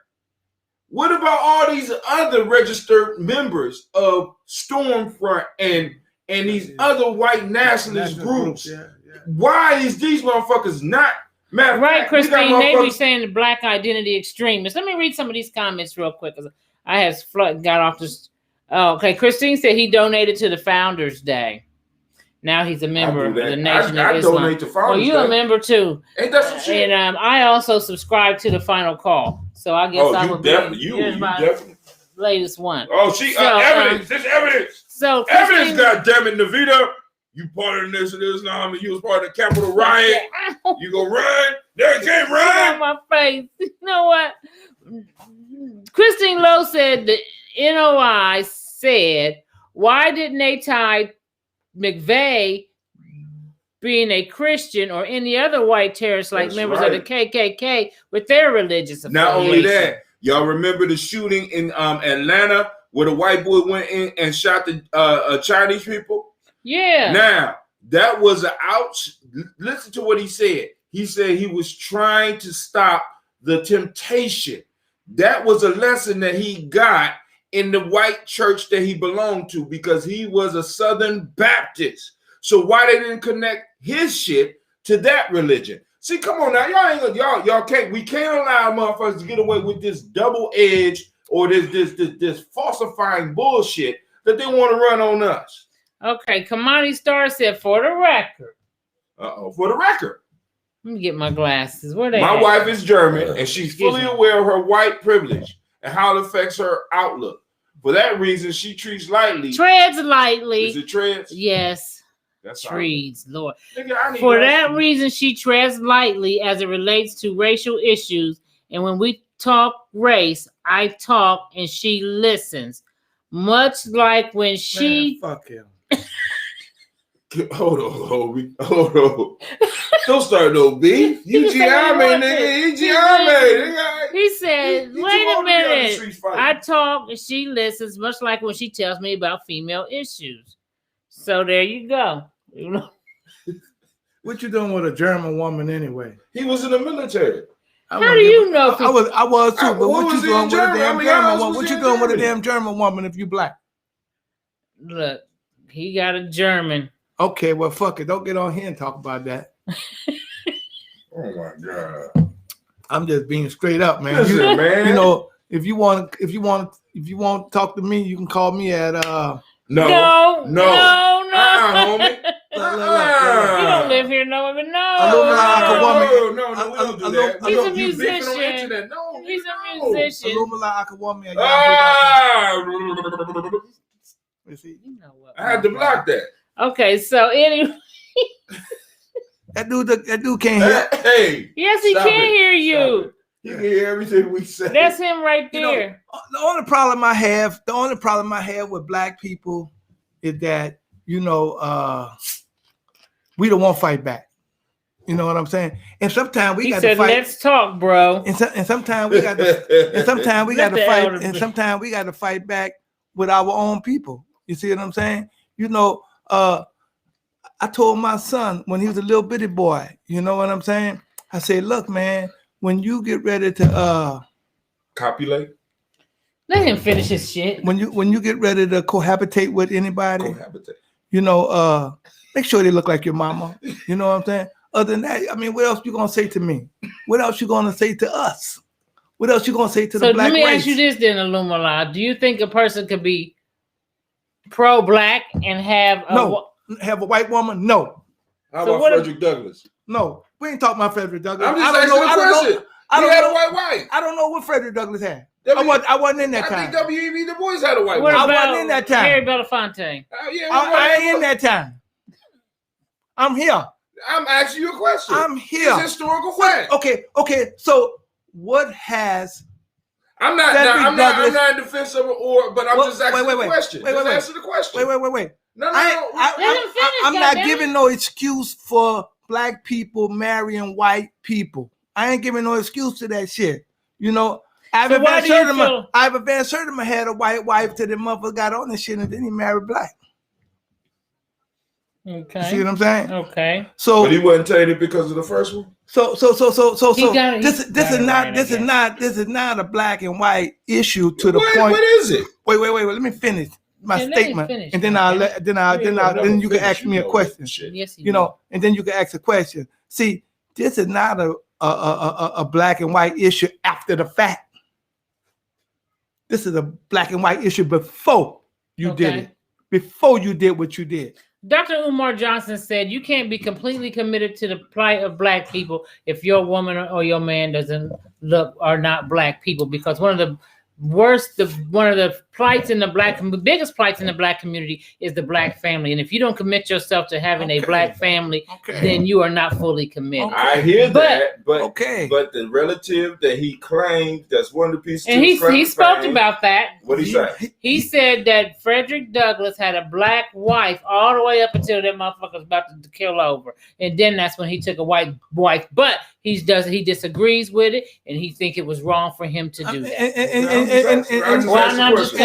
What about all these other registered members of Stormfront and these other white nationalist groups? Yeah. Why is these motherfuckers not? Right, Christine, they be saying the black identity extremists. Let me read some of these comments real quick. I have got off this. Oh, okay, Christine said he donated to the Founders Day. Now he's a member of the Nation of Islam. Donate to Founders Well, you're a member too. Ain't that some shit? And I also subscribe to the Final Call. So I guess I would you definitely latest one. Oh, evidence. This evidence. So evidence, goddamn it, Navita. You part of the Nation of Islam and you was part of the Capitol riot. You go run. There can't run. On my face. You know what? Christine Lowe said the NOI said, why didn't they tie McVeigh being a Christian or any other white terrorist like members of the KKK with their religious affiliation? Not only that, y'all remember the shooting in Atlanta where the white boy went in and shot the Chinese people? Yeah. Now, that was listen to what he said. He said he was trying to stop the temptation. That was a lesson that he got in the white church that he belonged to because he was a Southern Baptist. So why they didn't connect his shit to that religion? See, come on now, y'all can't. We can't allow motherfuckers to get away with this double edge or this falsifying bullshit that they want to run on us. Okay, Kamani Star said, for the record. For the record. Let me get my glasses. Where they? My wife is German, and she's fully aware of her white privilege and how it affects her outlook. For that reason, she treads lightly. Treads lightly. Is it treads? Yes. That's treads, Lord. Nigga, for that reason, she treads lightly as it relates to racial issues. And when we talk race, I talk and she listens. Much like when she... Man, fuck him. Hold on. Don't start no beef. You Giame, nigga. You Giame. He said, wait a minute. I talk and she listens, much like when she tells me about female issues. So there you go. What you doing with a German woman anyway? He was in the military. How do you know? I was too. But what you doing with a damn German woman? What you doing with a damn German woman if you black? Look, he got a German. Okay, well, fuck it. Don't get on here and talk about that. Oh my God! I'm just being straight up, man. Listen, man. You know, if you want to talk to me, you can call me at No. Homie. You don't live here, no. We don't do that. He's a musician. No, he's a musician. You know what? I had to block that. Okay, so anyway. That dude can't hear. Hey. Yes, he can hear you. You can hear everything we say. That's him right there. You know, the only problem I have with black people is that, you know, we don't want to fight back. You know what I'm saying? And sometimes we got to fight. Let's talk, bro. And sometimes we got to. And sometimes we got to fight. And sometimes we got to fight back with our own people. You see what I'm saying? You know, I told my son when he was a little bitty boy. You know what I'm saying? I said, look, man, when you get ready to copulate. Let him finish his shit. When you get ready to cohabitate with anybody, you know, make sure they look like your mama. You know what I'm saying? Other than that, I mean, what else you gonna say to me? What else you gonna say to us? What else you gonna say to the black race? So let me ask you this then, Illumala. Do you think a person could be pro-black and have have a white woman? No. How about Frederick Douglass? No, we ain't talking about Frederick Douglass. I'm just asking a question. He had a white wife. I don't know what Frederick Douglass had. I wasn't in that time. I think W.E.B. Du Bois had a white wife. I wasn't in that time. Harry Belafonte. I ain't in that time. I'm here. I'm asking you a question. I'm here. It's historical fact. Okay. So what has? I'm not in defense of it, but I'm just asking the question. Answer the question. Wait. No. I'm not giving no excuse for black people marrying white people. I ain't giving no excuse to that shit. You know, Ivan Van Sertima had a white wife till the motherfucker got on this shit and then he married black. Okay. You see what I'm saying? Okay. So, but he wasn't telling it because of the first one. So this is not a black and white issue to the point. What is it? Wait. Let me finish my statement, and then then you can ask me a question. Yes, you know, and then you can ask a question. See, this is not a black and white issue after the fact. This is a black and white issue before you did it. Before you did what you did. Dr. Umar Johnson said you can't be completely committed to the plight of black people if your woman or your man doesn't look or not black people, because one of the plights in the biggest plights in the black community is the black family. And if you don't commit yourself to having a black family, then you are not fully committed. I hear that, but the relative that he claimed, that's one of the pieces. And he spoke about that. What did he say? He said that Frederick Douglass had a black wife all the way up until that motherfucker was about to kill over. And then that's when he took a white wife. But he disagrees with it, and he think it was wrong for him to do that.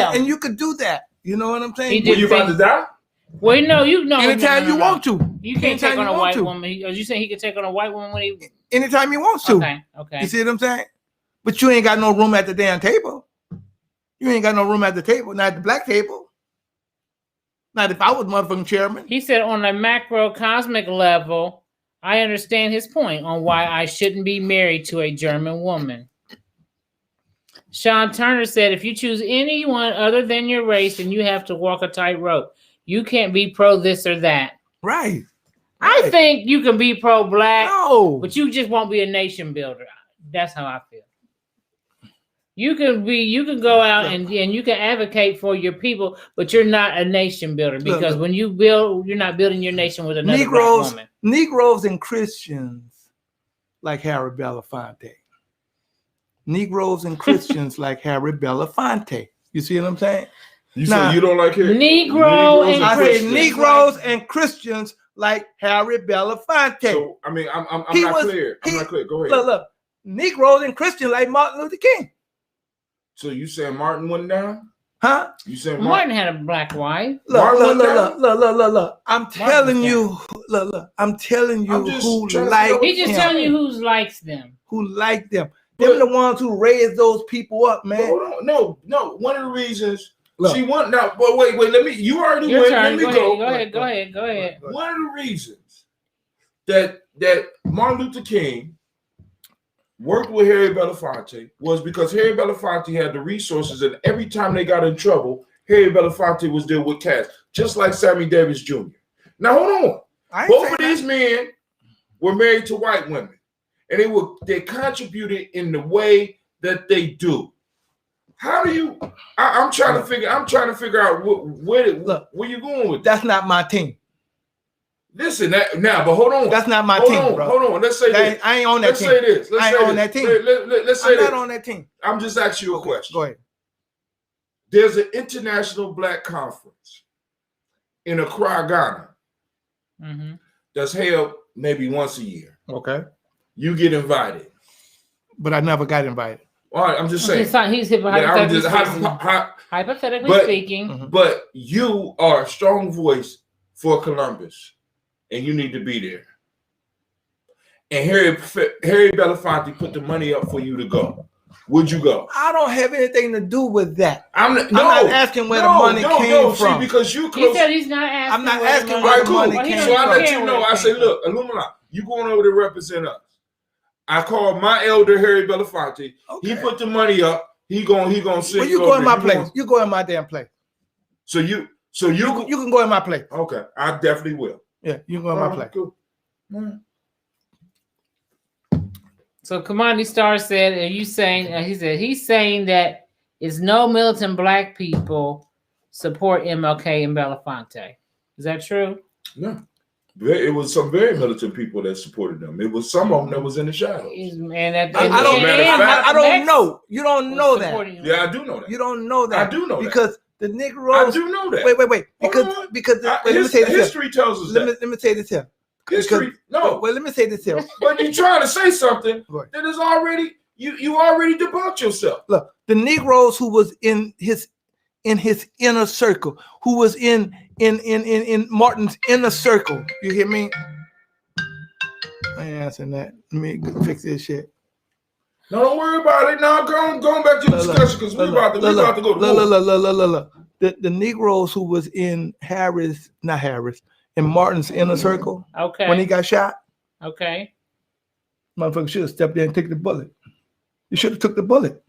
And you could do that. You know what I'm saying? Were you about to die? Well, no, you know. Anytime you want to. You can't take on a white woman. Are you saying he can take on a white woman when he? Anytime he wants to. Okay. You see what I'm saying? But you ain't got no room at the damn table. You ain't got no room at the table, not at the black table. Not if I was motherfucking chairman. He said on a macrocosmic level, I understand his point on why I shouldn't be married to a German woman. Sean Turner said, if you choose anyone other than your race, then you have to walk a tightrope. You can't be pro this or that. Right. I think you can be pro black, but you just won't be a nation builder. That's how I feel. You can go out and you can advocate for your people, but you're not a nation builder, because when you build, you're not building your nation with another black woman. Negroes and Christians like Harry Belafonte. Negroes and Christians like Harry Belafonte. You see what I'm saying? You say you don't like him? Negroes and Christians like Harry Belafonte. So I mean, I'm not clear. I'm not clear. Go ahead. Look. Negroes and Christians like Martin Luther King. So you saying Martin went down? Huh? You saying Martin had a black wife? Look. I'm telling you. Look. I'm telling you who likes. He's just telling you who likes them. Who like them? They're the ones who raised those people up, man. No. One of the reasons she won. Now, but wait. Let me. You already went. Let me go. Go ahead. One of the reasons that Martin Luther King worked with Harry Belafonte was because Harry Belafonte had the resources, and every time they got in trouble, Harry Belafonte was there with cash, just like Sammy Davis Jr. Now, hold on. Both of these men were married to white women, and they contributed in the way that they do. How do you? I'm trying to figure out where you going with. That's not my team. Listen, but hold on. That's not my team, bro. Hold on. Let's say this. I ain't on that team. Let's say this. I ain't on that team. Let's say I'm this. not on that team. I'm just asking you a question. Go ahead. There's an international black conference in Accra, Ghana, that's held maybe once a year. Okay. You get invited. But I never got invited. All right, I'm just saying. He's hypothetically speaking. But you are a strong voice for Columbus, and you need to be there. And Harry Belafonte put the money up for you to go. Would you go? I don't have anything to do with that. I'm not asking where the money came from. See, because you close. He said he's not asking. I'm not asking where the money came from. So I let you know. I say, look, Illumina, you going over to represent us. I called my elder Harry Belafonte. Okay. He put the money up. He gonna sing. Well, you go in my place. You go in my damn place. So you can go in my place. Okay, I definitely will. Yeah, you can go in my place. Cool. So Commodity Star said, "Are you saying?" He's saying that it's no militant black people support MLK and Belafonte. Is that true? No. It was some very militant people that supported them. It was some of them that was in the shadows. I don't know. You don't know that. Yeah, I do know that. You don't know that. I do know that. Because the Negroes. I do know that. Wait. Because history tells us that. Let me say this here. History. Let me say this here. When you're trying to say something that is already you already debunked yourself. Look, the Negroes who was in in his inner circle, who was in Martin's inner circle. You hear me? I ain't answering that. Let me fix this shit. No, don't worry about it. Now, going back to the discussion because we're about to go to war. The Negroes who was in in Martin's inner circle. Okay. When he got shot. Okay. Motherfucker should have stepped there and taken the bullet. You should have took the bullet.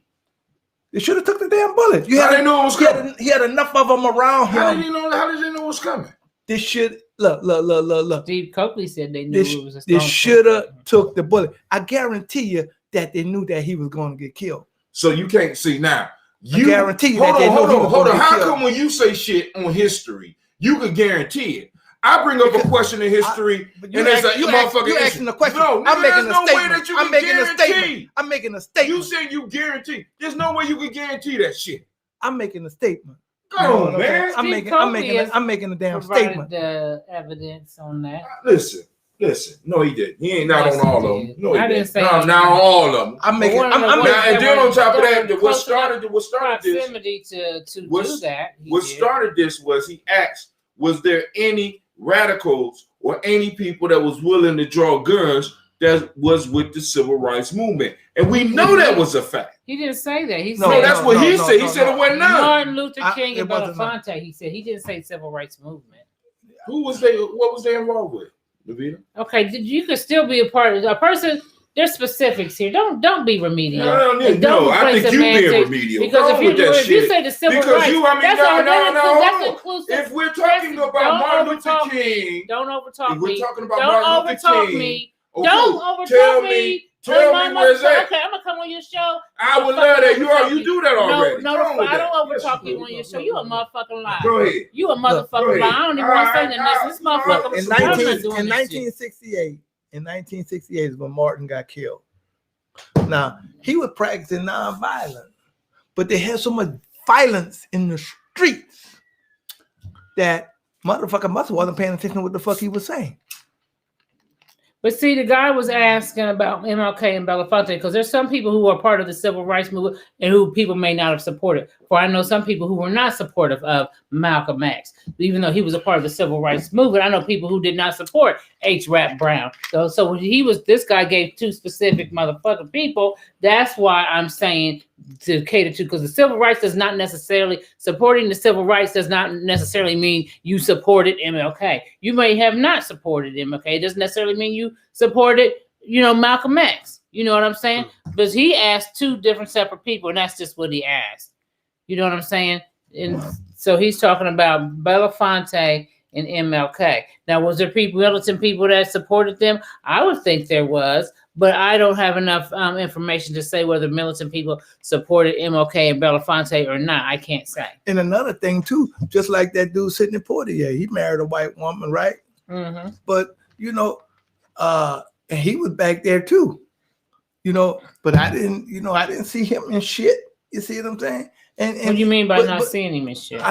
You should have took the damn bullet. How did they know it was coming? He had enough of them around him. How did they know it was coming? This shit. Look. Steve Coakley said they knew it was a They should have took the bullet. I guarantee you that they knew that he was going to get killed. So you can't see now. I guarantee you that they knew he was going to get How killed. come when you say shit on history, you could guarantee it? I bring up a question in history, and it's like you asking the question. No, I'm making there's a no statement. way that you I'm can making a guarantee. statement. I'm making a statement. You saying you guarantee? There's no way you can guarantee that shit. I'm making a statement. Go on, man. I'm making a damn statement. The evidence on that. Listen. No, he didn't. He ain't not on all of them. No, he didn't say not all of them. I'm and then on top of that, what started this? Proximity to do that. What started this was he asked, was there any radicals or any people that was willing to draw guns that was with the civil rights movement? And we know that was a fact. He didn't say that. He said he said it wasn't none. Martin Luther King and Belafonte. He said he didn't say civil rights movement. Who was they? What was they involved with? Levita? Okay, you could still be a part of a person. There's specifics here. Don't be remedial. No, I think you being remedial. Because if you say the civil rights, that's inclusive. If we're talking about Martin Luther King, don't overtalk me. We're talking about Martin Luther King. Don't overtalk me. Tell me where's that? Okay, I'm gonna come on your show. I would love that. You do that already. No, I don't overtalk you on your show. You a motherfucking liar. Go ahead. You a motherfucking liar. I don't even want to say that. This motherfucker. In 1968 is when Martin got killed. Now he was practicing nonviolence, but they had so much violence in the streets that motherfucker wasn't paying attention to what the fuck he was saying. But see, the guy was asking about MLK and Belafonte because there's some people who are part of the civil rights movement and who people may not have supported. For I know some people who were not supportive of Malcolm X, even though he was a part of the civil rights movement. I know people who did not support H. Rap Brown. So this guy gave two specific motherfucking people. That's why I'm saying to cater to, because the civil rights does not necessarily supporting the civil rights does not necessarily mean you supported MLK. You may have not supported MLK. It doesn't necessarily mean you supported, Malcolm X. You know what I'm saying? Because he asked two different separate people, and that's just what he asked. You know what I'm saying? And so he's talking about Belafonte and MLK. Now, was there militant people that supported them? I would think there was, but I don't have enough information to say whether militant people supported MLK and Belafonte or not. I can't say. And another thing too, just like that dude sitting in Portier, he married a white woman, right? Mm-hmm. But and he was back there too, But I didn't see him in shit. You see what I'm saying? And what do you mean by not seeing him in shit?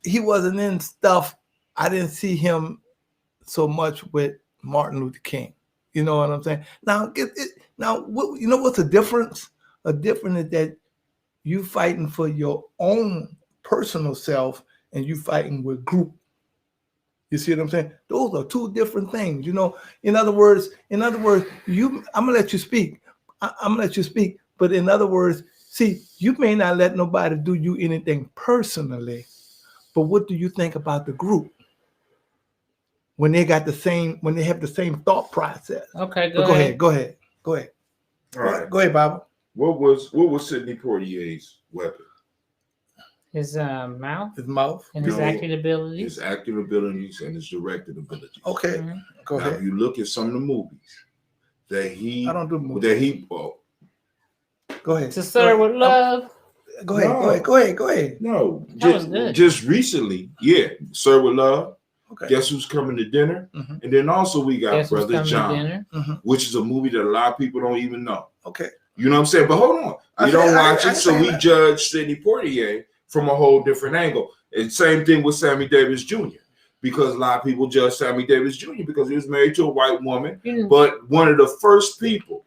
He wasn't in stuff. I didn't see him so much with Martin Luther King. You know what I'm saying? Now, what's the difference? A difference is that you fighting for your own personal self and you fighting with group. You see what I'm saying? Those are two different things. In other words, I'm gonna let you speak. I'm gonna let you speak. But in other words, see, you may not let nobody do you anything personally, but what do you think about the group? When they have the same thought process. Okay, go ahead. All right. Go ahead, Baba. What was Sidney Poitier's weapon? His mouth. His mouth. And his acting abilities. His acting abilities and his directing abilities. Okay. Mm-hmm. Go ahead. If you look at some of the movies that he I don't do movies. Go ahead. To Serve with Love. Go ahead. No. Good. Just recently, Serve with Love. Okay. Guess Who's Coming to Dinner? Mm-hmm. And then also we got Guess Brother John, mm-hmm. which is a movie that a lot of people don't even know. Okay. You know what I'm saying? But hold on. We don't watch it, so we judge Sidney Poitier from a whole different angle. And same thing with Sammy Davis Jr. Because a lot of people judge Sammy Davis Jr. because he was married to a white woman. Mm-hmm. But one of the first people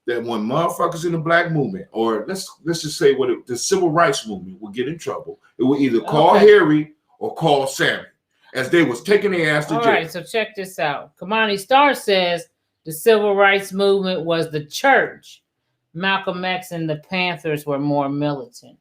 that when motherfuckers in the black movement, or let's just say the civil rights movement would get in trouble, it would either call Harry or call Sammy, as they was taking their ass to jail. All right, so check this out. Kamani Starr says the civil rights movement was the church. Malcolm X and the Panthers were more militant.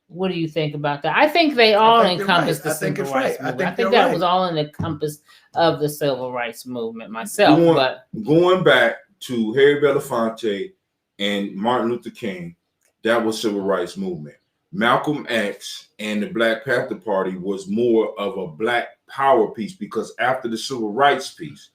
What do you think about that? I think they all encompass the civil rights movement. I think that was all in the compass of the civil rights movement myself. But going back to Harry Belafonte and Martin Luther King, that was civil rights movement. Malcolm X and the Black Panther Party was more of a black power piece, because after the civil rights piece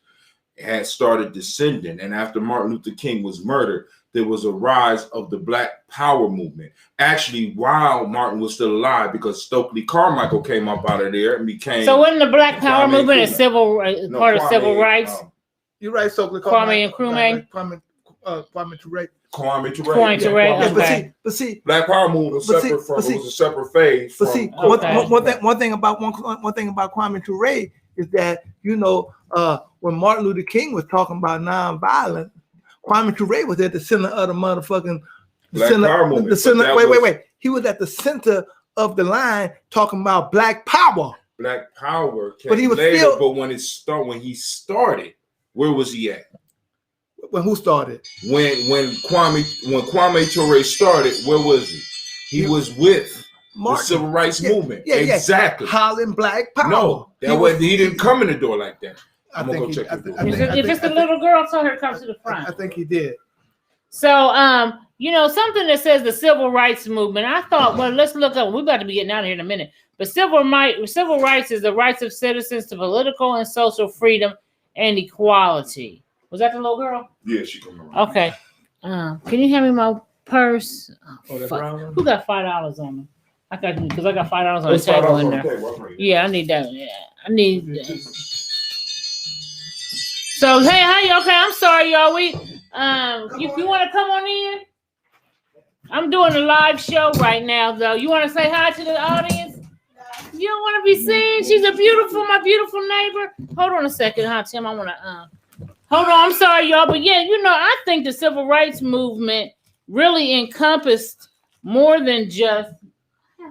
had started descending, and after Martin Luther King was murdered, there was a rise of the Black Power movement. Actually, while Martin was still alive, because Stokely Carmichael came up out of there and became. So wasn't the Black Power movement a part of civil rights? You're right, Stokely Carmichael. Kwame Ture. Kwame Ture. Yeah, but see, Black Power movement was separate from. It was a separate phase. But see, one thing about Kwame Ture is that, you know, when Martin Luther King was talking about nonviolence, Kwame Ture was at the center of the motherfucking Power movement. The center. Wait. He was at the center of the line talking about Black Power. Black Power came but he was later. Still, but when he started, where was he at? When who started? When Kwame Ture started, where was he? He was with Martin. The civil rights movement. Yeah, exactly. Hollering Black Power. No, he didn't come in the door like that. I'm gonna go check the door. If it's the little girl, tell her to come to the front. I think he did. So, you know, something that says the civil rights movement. I thought, well, let's look up. We're about to be getting out of here in a minute. But civil rights is the rights of citizens to political and social freedom and equality. Was that the little girl? Yeah, she come around. Okay. Can you hand me my purse? Brown. Who got $5 on me? I got $5 on the table in there. Yeah, I need that. Yeah, I need that. So hey, okay, I'm sorry, y'all. We if you want to come on in, I'm doing a live show right now, though. You want to say hi to the audience? You don't want to be seen? She's my beautiful neighbor. Hold on a second, huh, Tim? I want to hold on. I'm sorry, y'all, but yeah, you know, I think the civil rights movement really encompassed more than just.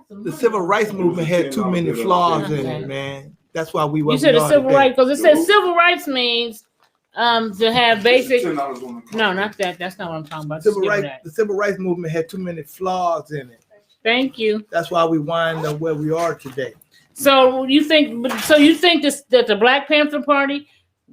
The civil rights movement had too many flaws in it, man. That's why we. You said the civil rights, because it says civil rights means. To have basic. No, not that. That's not what I'm talking about. The civil rights movement had too many flaws in it. Thank you. That's why we wind up where we are today. So you think that the Black Panther Party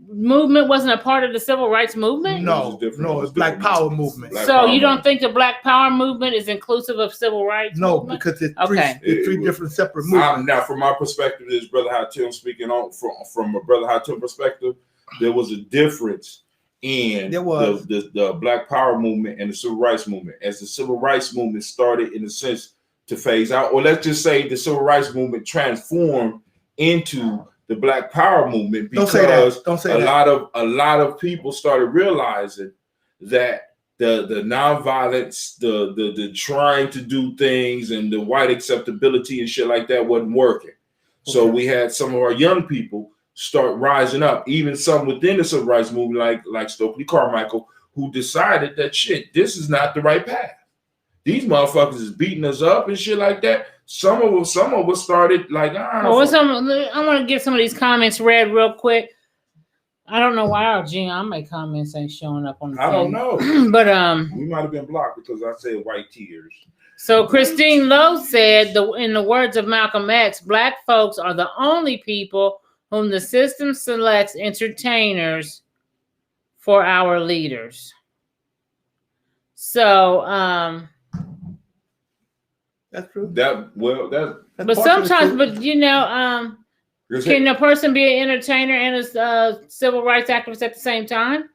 movement wasn't a part of the civil rights movement? No, it's Black Power movement. So you don't think the Black Power movement is inclusive of civil rights? No, because it's three different separate movements. Now, from my perspective, is Brother Hatim speaking on from a Brother Hatim perspective. There was a difference in the Black Power movement and the civil rights movement. As the civil rights movement started, in a sense, to phase out, or let's just say the civil rights movement transformed into the Black Power movement, because a lot of people started realizing that the nonviolence, the trying to do things, and the white acceptability and shit like that wasn't working. Okay. So we had some of our young people start rising up, even some within the civil rights movement, like Stokely Carmichael, who decided that shit, this is not the right path. These motherfuckers is beating us up and shit like that. Some of us started like, I want to get some of these comments read real quick. I don't know why our GMA comments ain't showing up on the I don't know. But we might have been blocked because I said white tears. So Christine Lowe said, in the words of Malcolm X, Black folks are the only people whom the system selects entertainers for our leaders. So that's true. But sometimes, but you know, can a person be an entertainer and a civil rights activist at the same time?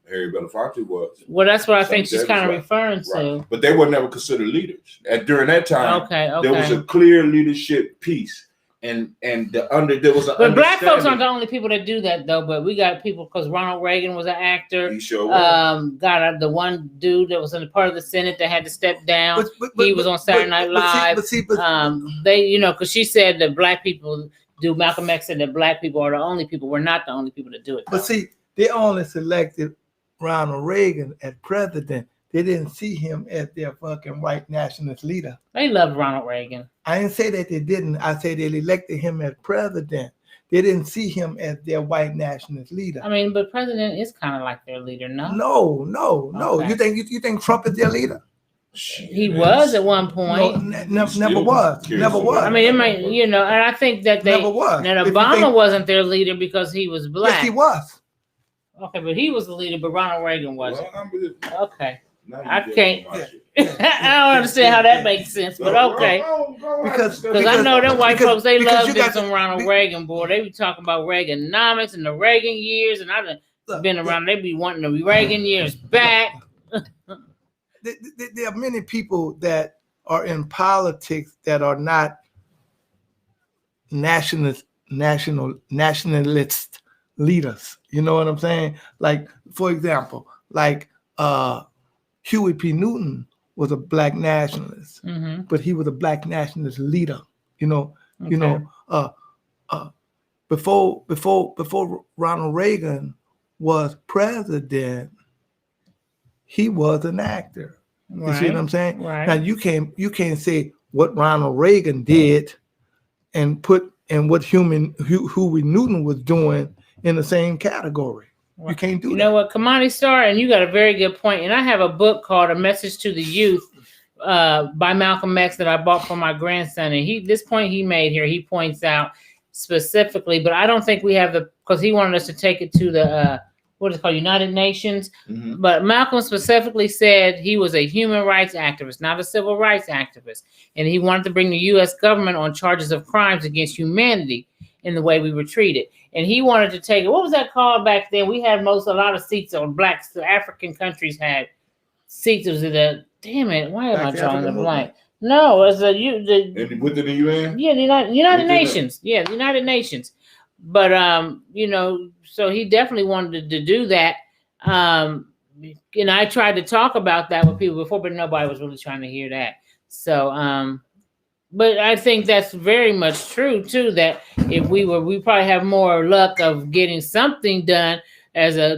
Harry Belafonte was. Well, that's what I think she's kind of referring to. But they were never considered leaders. During that time, okay. There was a clear leadership piece. And there was but Black folks aren't the only people that do that, though. But we got people, because Ronald Reagan was an actor. He sure was. Got the one dude that was in the part of the Senate that had to step down. He was on Saturday Night Live. They, you know, because she said that Black people do. Malcolm X said that Black people are the only people. We're not the only people that do it. But see, they only selected Ronald Reagan as president, they didn't see him as their fucking white nationalist leader. They loved Ronald Reagan. I didn't say that they didn't. I said they elected him as president. They didn't see him as their white nationalist leader. I mean, but president is kind of like their leader, no? No. Okay. You think Trump is their leader? He was at one point. No, never was. I mean, it might, and I think that never was. That Obama wasn't their leader because he was black. Yes, he was. Okay, but he was the leader, but Ronald Reagan wasn't. Okay. I can't. Yeah. I don't understand how that makes sense, but okay. Because I know them white folks, they love this some Ronald Reagan, boy. They be talking about Reaganomics and the Reagan years, and I've been around. They be wanting the Reagan years back. There are many people that are in politics that are not nationalist leaders. You know what I'm saying? Like, for example, Huey P. Newton was a black nationalist, but he was a black nationalist leader. Before Ronald Reagan was president, he was an actor. You see what I'm saying? Right. Now you can't say what Ronald Reagan did and put what Huey Newton was doing in the same category. You can't do that. You know what, Kamani Star, and you got a very good point. And I have a book called A Message to the Youth by Malcolm X that I bought for my grandson. And this point he made here, he points out specifically, but I don't think we have because he wanted us to take it to the what is it called, United Nations. But Malcolm specifically said he was a human rights activist, not a civil rights activist. And he wanted to bring the U.S. government on charges of crimes against humanity in the way we were treated. And he wanted to take it. What was that called back then? We had a lot of seats on blacks. The African countries had seats. It was damn it. Why am I drawing the blank? No, it was within the UN? Yeah, the United Nations. Yeah, the United Nations. But, so he definitely wanted to do that. And I tried to talk about that with people before, but nobody was really trying to hear that. So, but I think that's very much true too, that if we probably have more luck of getting something done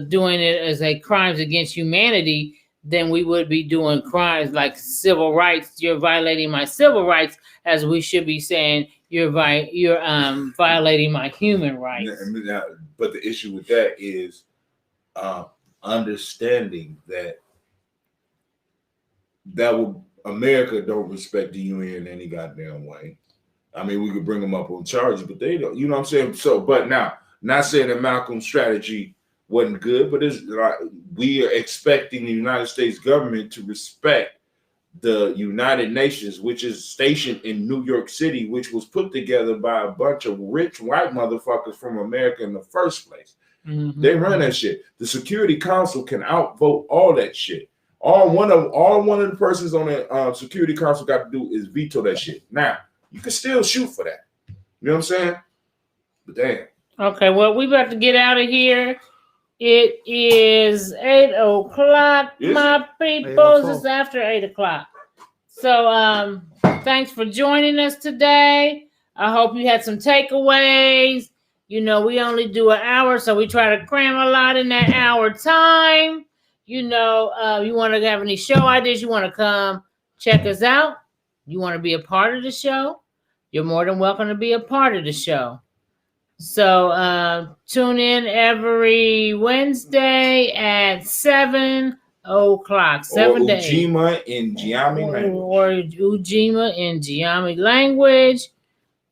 doing it as a crimes against humanity than we would be doing crimes like civil rights. You're violating my civil rights, as we should be saying you're violating my human rights. But the issue with that is understanding that will. America don't respect the UN any goddamn way. I mean, we could bring them up on charges, but they don't. You know what I'm saying? So, but now, not saying that Malcolm's strategy wasn't good, but it's like we are expecting the United States government to respect the United Nations, which is stationed in New York City, which was put together by a bunch of rich white motherfuckers from America in the first place. They run that shit. The Security Council can outvote all that shit. All one of the persons on the Security Council got to do is veto that shit. Now, you can still shoot for that. You know what I'm saying? But damn. Okay, well, we about to get out of here. It is 8 o'clock, my people. It's after 8 o'clock. So, thanks for joining us today. I hope you had some takeaways. We only do an hour, so we try to cram a lot in that hour time. You want to have any show ideas, you want to come check us out, you want to be a part of the show, you're more than welcome to be a part of the show. So tune in every Wednesday at 7 o'clock. 7 days. Ujima in Giami language. Or Ujima in Giami language.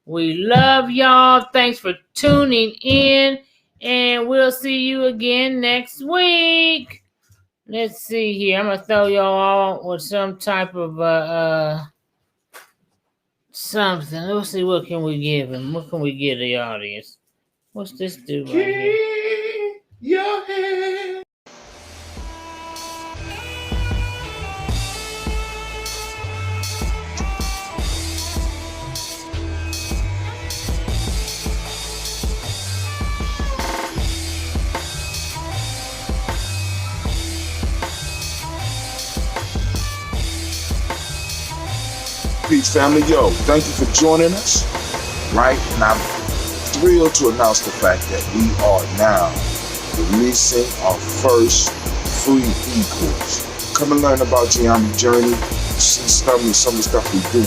We love y'all. Thanks for tuning in. And we'll see you again next week. Let's see here. I'm going to throw y'all out with some type of something. Let's see, what can we give him? What can we give the audience? What's this do right here? Keep your head. Peace, family. Yo, thank you for joining us. Right? And I'm thrilled to announce the fact that we are now releasing our first free e-course. Come and learn about Gianni's journey. See some of the stuff we do.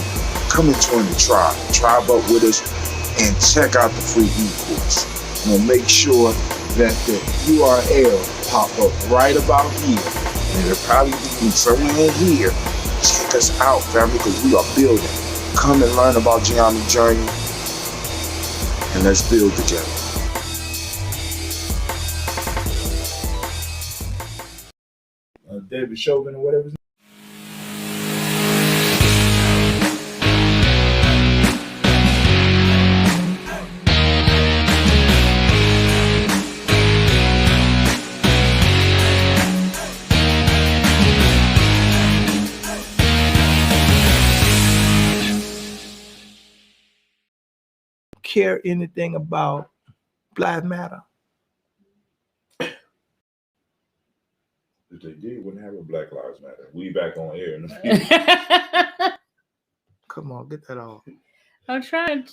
Come and join the tribe. Tribe up with us and check out the free e-course. We'll make sure that the URL pop up right about here. And it'll probably be somewhere in here. Check us out, family, because we are building. Come and learn about Gianni's journey. And let's build together. David Chauvin or whatever. Care anything about Black Matter? If they did, wouldn't have a Black Lives Matter. We back on air in the future. Come on, get that off. I'm trying to.